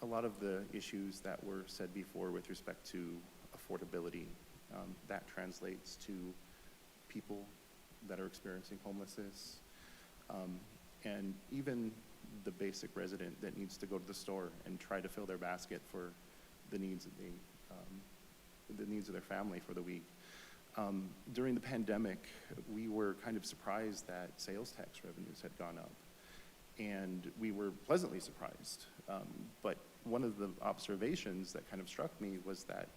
[SPEAKER 8] a lot of the issues that were said before with respect to affordability, that translates to people that are experiencing homelessness, and even the basic resident that needs to go to the store and try to fill their basket for the needs of the needs of their family for the week. During the pandemic, we were kind of surprised that sales tax revenues had gone up, and we were pleasantly surprised. But one of the observations that kind of struck me was that,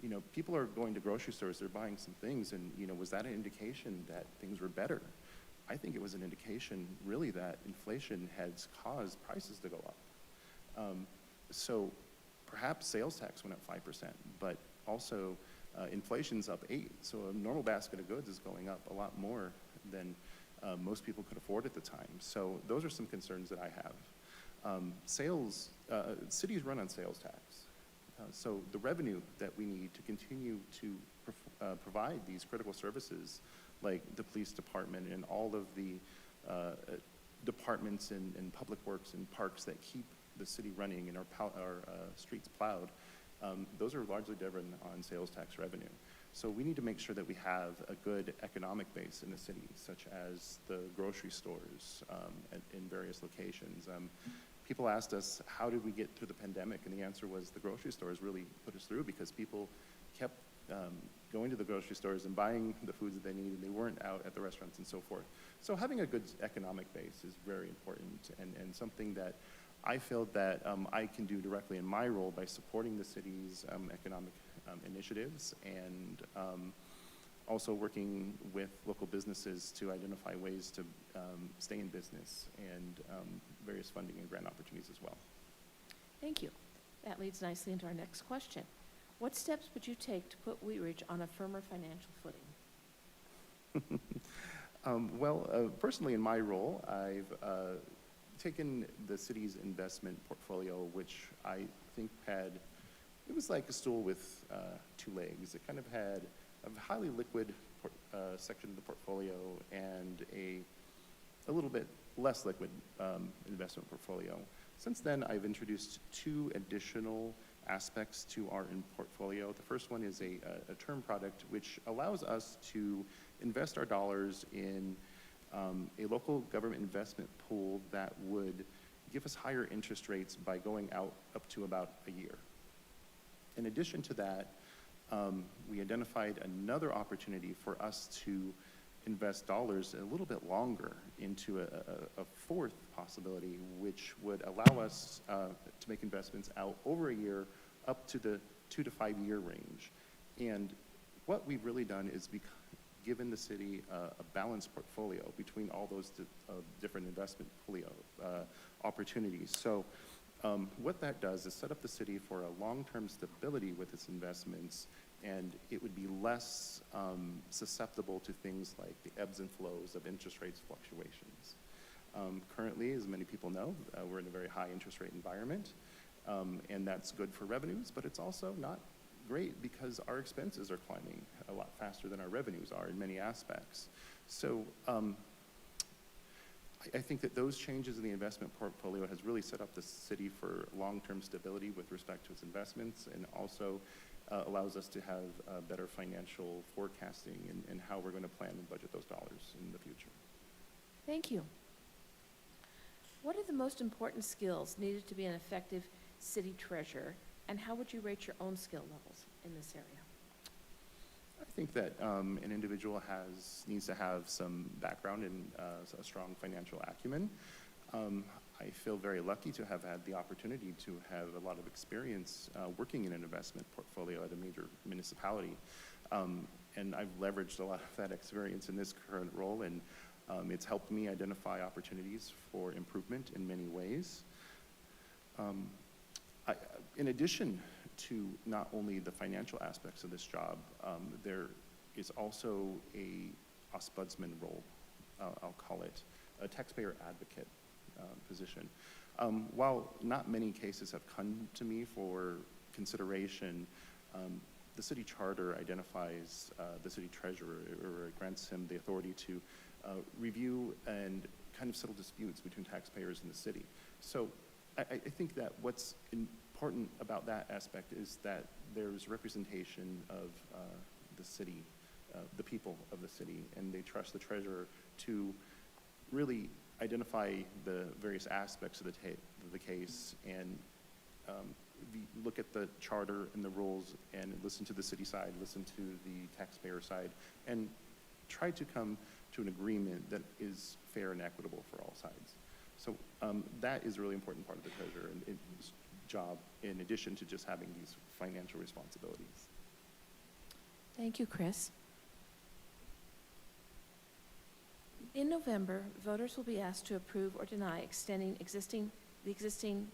[SPEAKER 8] you know, people are going to grocery stores, they're buying some things, and, you know, was that an indication that things were better? I think it was an indication, really, that inflation has caused prices to go up. So perhaps sales tax went up 5%, but also inflation's up 8%. So a normal basket of goods is going up a lot more than most people could afford at the time. So those are some concerns that I have. Cities run on sales tax. So the revenue that we need to continue to provide these critical services, like the police department and all of the departments in public works and parks that keep the city running and our streets plowed, those are largely driven on sales tax revenue. So we need to make sure that we have a good economic base in the city, such as the grocery stores in various locations. People asked us, how did we get through the pandemic? And the answer was the grocery stores really put us through, because people kept going to the grocery stores and buying the foods that they needed. They weren't out at the restaurants and so forth. So having a good economic base is very important, and something that I feel that I can do directly in my role by supporting the city's economic initiatives, and also working with local businesses to identify ways to stay in business, and various funding and grant opportunities as well.
[SPEAKER 1] Thank you. That leads nicely into our next question. What steps would you take to put Wheat Ridge on a firmer financial footing?
[SPEAKER 8] Personally in my role, I've taken the city's investment portfolio, which I think it was like a stool with two legs. It kind of had a highly liquid section of the portfolio and a little bit less liquid investment portfolio. Since then, I've introduced two additional aspects to our portfolio. The first one is a term product which allows us to invest our dollars in a local government investment pool that would give us higher interest rates by going out up to about a year. In addition to that, we identified another opportunity for us to invest dollars a little bit longer into a fourth possibility, which would allow us to make investments out over a year up to the 2 to 5 year range. And what we've really done is given the city a balanced portfolio between all those different investment opportunities. So what that does is set up the city for a long-term stability with its investments, and it would be less susceptible to things like the ebbs and flows of interest rates fluctuations. Currently, as many people know, we're in a very high interest rate environment, and that's good for revenues, but it's also not great because our expenses are climbing a lot faster than our revenues are in many aspects. So I think that those changes in the investment portfolio has really set up the city for long-term stability with respect to its investments, and also allows us to have better financial forecasting and how we're going to plan and budget those dollars in the future.
[SPEAKER 1] Thank you. What are the most important skills needed to be an effective city treasurer, and how would you rate your own skill levels in this area?
[SPEAKER 8] I think that an individual needs to have some background in a strong financial acumen. I feel very lucky to have had the opportunity to have a lot of experience working in an investment portfolio at a major municipality. And I've leveraged a lot of that experience in this current role, and it's helped me identify opportunities for improvement in many ways. In addition to not only the financial aspects of this job, there is also a ombudsman role, I'll call it, a taxpayer advocate position. While not many cases have come to me for consideration, the city charter identifies the city treasurer, or grants him the authority to review and kind of settle disputes between taxpayers and the city. So I think that what's important about that aspect is that there's representation of the city, the people of the city, and they trust the treasurer to really identify the various aspects of the case and look at the charter and the rules and listen to the city side, listen to the taxpayer side, and try to come to an agreement that is fair and equitable for all sides. So that is a really important part of the treasurer and his job, in addition to just having these financial responsibilities.
[SPEAKER 1] Thank you, Chris. In November, voters will be asked to approve or deny extending the existing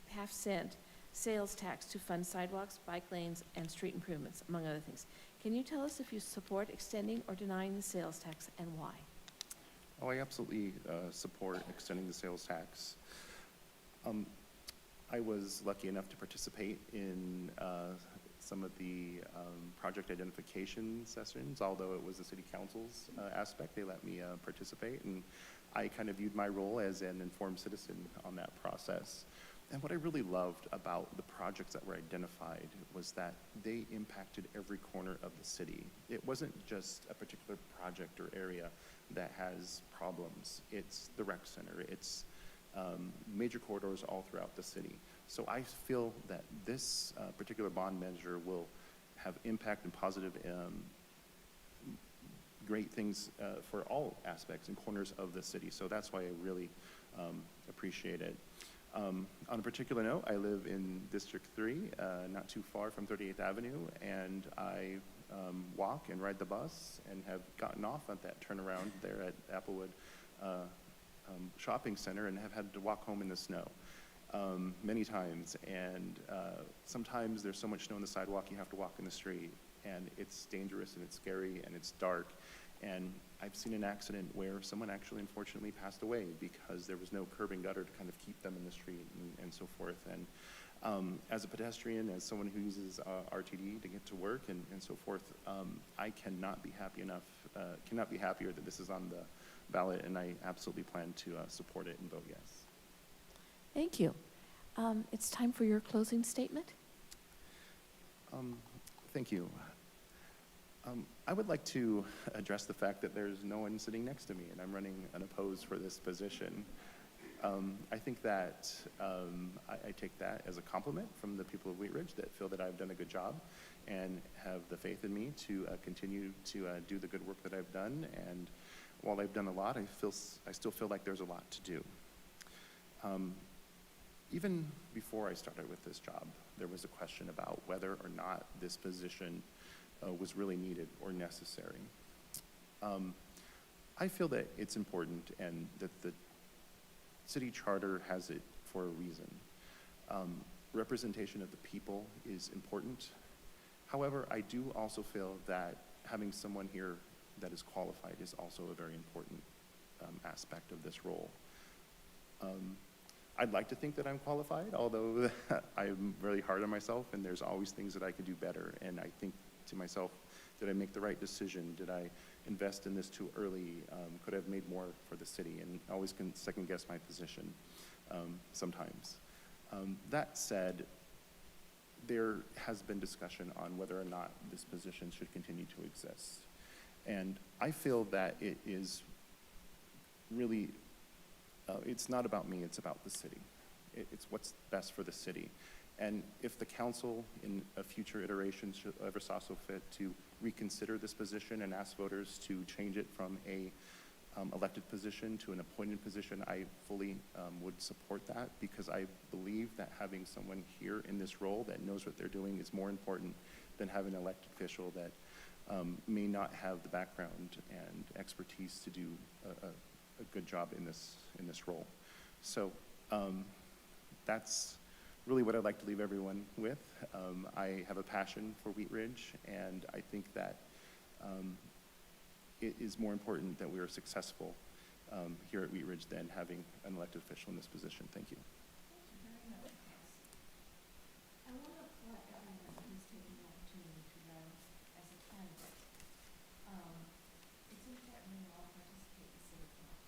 [SPEAKER 1] half-cent sales tax to fund sidewalks, bike lanes, and street improvements, among other things. Can you tell us if you support extending or denying the sales tax and why?
[SPEAKER 8] Oh, I absolutely support extending the sales tax. I was lucky enough to participate in some of the project identification sessions, although it was the city council's aspect. They let me participate, and I kind of viewed my role as an informed citizen on that process. And what I really loved about the projects that were identified was that they impacted every corner of the city. It wasn't just a particular project or area that has problems. It's the rec center. It's major corridors all throughout the city. So I feel that this particular bond measure will have impact and positive great things for all aspects and corners of the city. So that's why I really appreciate it. On a particular note, I live in District 3, not too far from 38th Avenue, and I walk and ride the bus and have gotten off at that turnaround there at Applewood Shopping Center and have had to walk home in the snow many times. And sometimes there's so much snow on the sidewalk you have to walk in the street, and it's dangerous and it's scary and it's dark. And I've seen an accident where someone actually unfortunately passed away because there was no curb and gutter to kind of keep them in the street and so forth. And as a pedestrian, as someone who uses RTD to get to work and so forth, I cannot be happier that this is on the ballot, and I absolutely plan to support it and vote yes.
[SPEAKER 1] Thank you. It's time for your closing statement.
[SPEAKER 8] Thank you. I would like to address the fact that there's no one sitting next to me, and I'm running unopposed for this position. I think that I take that as a compliment from the people of Wheat Ridge that feel that I've done a good job and have the faith in me to continue to do the good work that I've done. And while I've done a lot, I still feel like there's a lot to do. Even before I started with this job, there was a question about whether or not this position was really needed or necessary. I feel that it's important and that the city charter has it for a reason. Representation of the people is important. However, I do also feel that having someone here that is qualified is also a very important aspect of this role. I'd like to think that I'm qualified, although I'm really hard on myself and there's always things that I could do better. And I think to myself, did I make the right decision? Did I invest in this too early? Could I have made more for the city? And I always can second guess my position sometimes. That said, there has been discussion on whether or not this position should continue to exist. And I feel that it is really, it's not about me, it's about the city. It's what's best for the city. And if the council in a future iteration should ever saw so fit to reconsider this position and ask voters to change it from a elected position to an appointed position, I fully would support that, because I believe that having someone here in this role that knows what they're doing is more important than having an elected official that may not have the background and expertise to do a good job in this role. So that's really what I'd like to leave everyone with. I have a passion for Wheat Ridge, and I think that it is more important that we are successful here at Wheat Ridge than having an elected official in this position. Thank you.
[SPEAKER 1] I want to applaud everyone who's taking the opportunity to run as a candidate. It's important we all participate in civic life,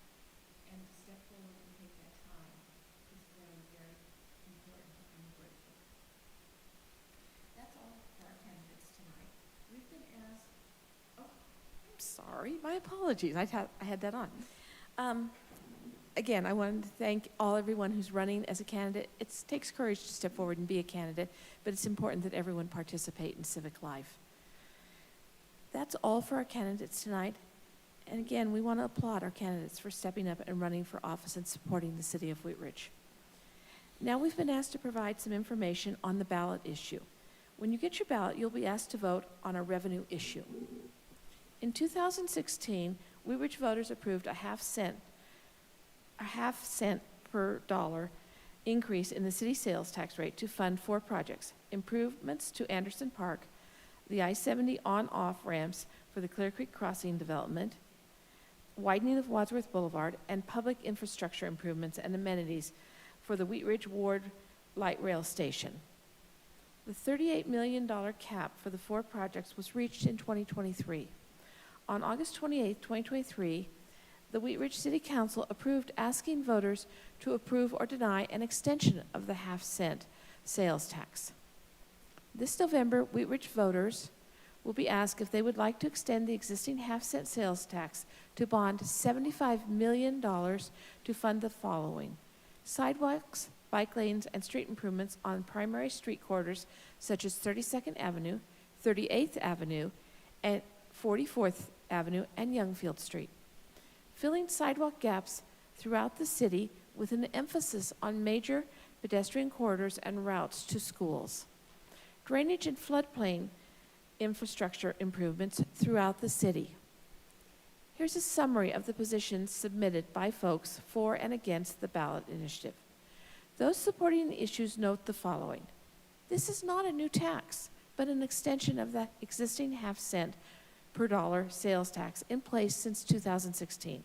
[SPEAKER 1] and to step forward and take that time is very, very important and grateful. That's all for our candidates tonight. We've been asked, oh, I'm sorry, my apologies, I had that on. Again, I wanted to thank everyone who's running as a candidate. It takes courage to step forward and be a candidate, but it's important that everyone participate in civic life. That's all for our candidates tonight. And again, we want to applaud our candidates for stepping up and running for office and supporting the city of Wheat Ridge. Now we've been asked to provide some information on the ballot issue. When you get your ballot, you'll be asked to vote on a revenue issue. In 2016, Wheat Ridge voters approved a half cent per dollar increase in the city sales tax rate to fund 4 projects: improvements to Anderson Park, the I-70 on-off ramps for the Clear Creek Crossing development, widening of Wadsworth Boulevard, and public infrastructure improvements and amenities for the Wheat Ridge Ward Light Rail Station. The $38 million cap for the 4 projects was reached in 2023. On August 28, 2023, the Wheat Ridge City Council approved asking voters to approve or deny an extension of the half-cent sales tax. This November, Wheat Ridge voters will be asked if they would like to extend the existing half-cent sales tax to bond $75 million to fund the following: sidewalks, bike lanes, and street improvements on primary street corridors such as 32nd Avenue, 38th Avenue, and 44th Avenue, and Youngfield Street. Filling sidewalk gaps throughout the city with an emphasis on major pedestrian corridors and routes to schools. Drainage and floodplain infrastructure improvements throughout the city. Here's a summary of the positions submitted by folks for and against the ballot initiative. Those supporting the issues note the following: this is not a new tax, but an extension of the existing half-cent per dollar sales tax in place since 2016.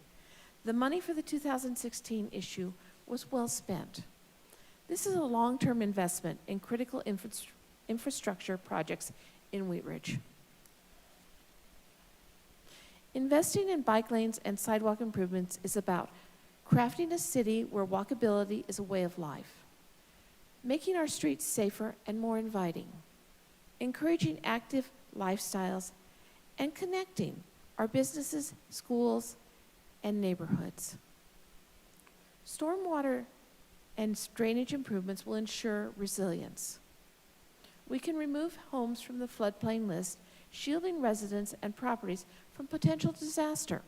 [SPEAKER 1] The money for the 2016 issue was well spent. This is a long-term investment in critical infrastructure projects in Wheat Ridge. Investing in bike lanes and sidewalk improvements is about crafting a city where walkability is a way of life, making our streets safer and more inviting, encouraging active lifestyles, and connecting our businesses, schools, and neighborhoods. Stormwater and drainage improvements will ensure resilience. We can remove homes from the floodplain list, shielding residents and properties from potential disaster.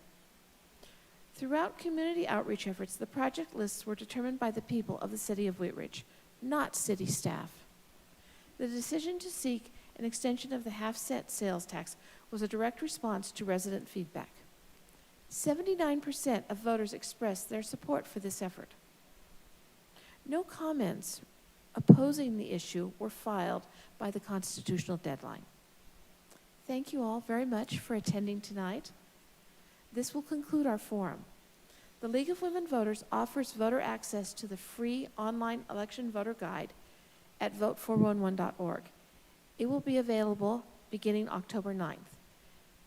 [SPEAKER 1] Throughout community outreach efforts, the project lists were determined by the people of the city of Wheat Ridge, not city staff. The decision to seek an extension of the half-cent sales tax was a direct response to resident feedback. 79% of voters expressed their support for this effort. No comments opposing the issue were filed by the constitutional deadline. Thank you all very much for attending tonight. This will conclude our forum. The League of Women Voters offers voter access to the free online election voter guide at vote411.org. It will be available beginning October 9th.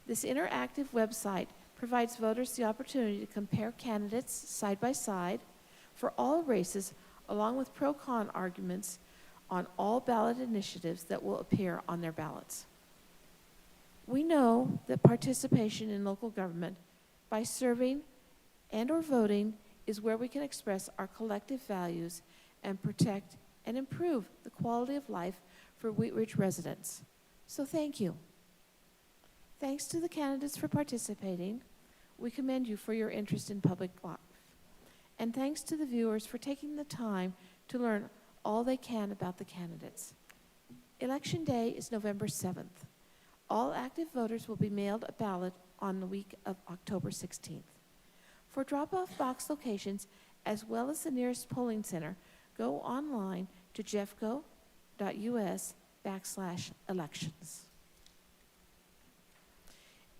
[SPEAKER 1] This interactive website provides voters the opportunity to compare candidates side by side for all races, along with pro-con arguments on all ballot initiatives that will appear on their ballots. We know that participation in local government by serving and/or voting is where we can express our collective values and protect and improve the quality of life for Wheat Ridge residents. So thank you. Thanks to the candidates for participating. We commend you for your interest in public life. And thanks to the viewers for taking the time to learn all they can about the candidates. Election Day is November 7th. All active voters will be mailed a ballot on the week of October 16th. For drop-off box locations, as well as the nearest polling center, go online to jeffco.us/elections.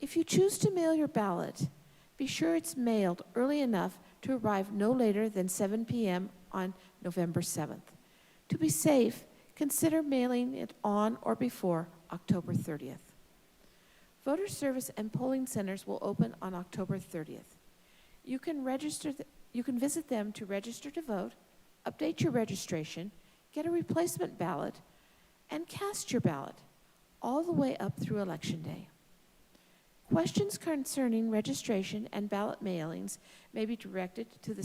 [SPEAKER 1] If you choose to mail your ballot, be sure it's mailed early enough to arrive no later than 7 p.m. on November 7th. To be safe, consider mailing it on or before October 30th. Voter service and polling centers will open on October 30th. You can visit them to register to vote, update your registration, get a replacement ballot, and cast your ballot, all the way up through Election Day. Questions concerning registration and ballot mailings may be directed to the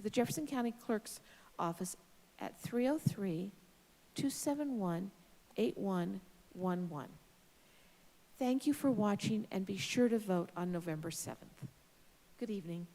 [SPEAKER 1] Jefferson County Clerk's office at 303-271-8111. Thank you for watching, and be sure to vote on November 7th. Good evening.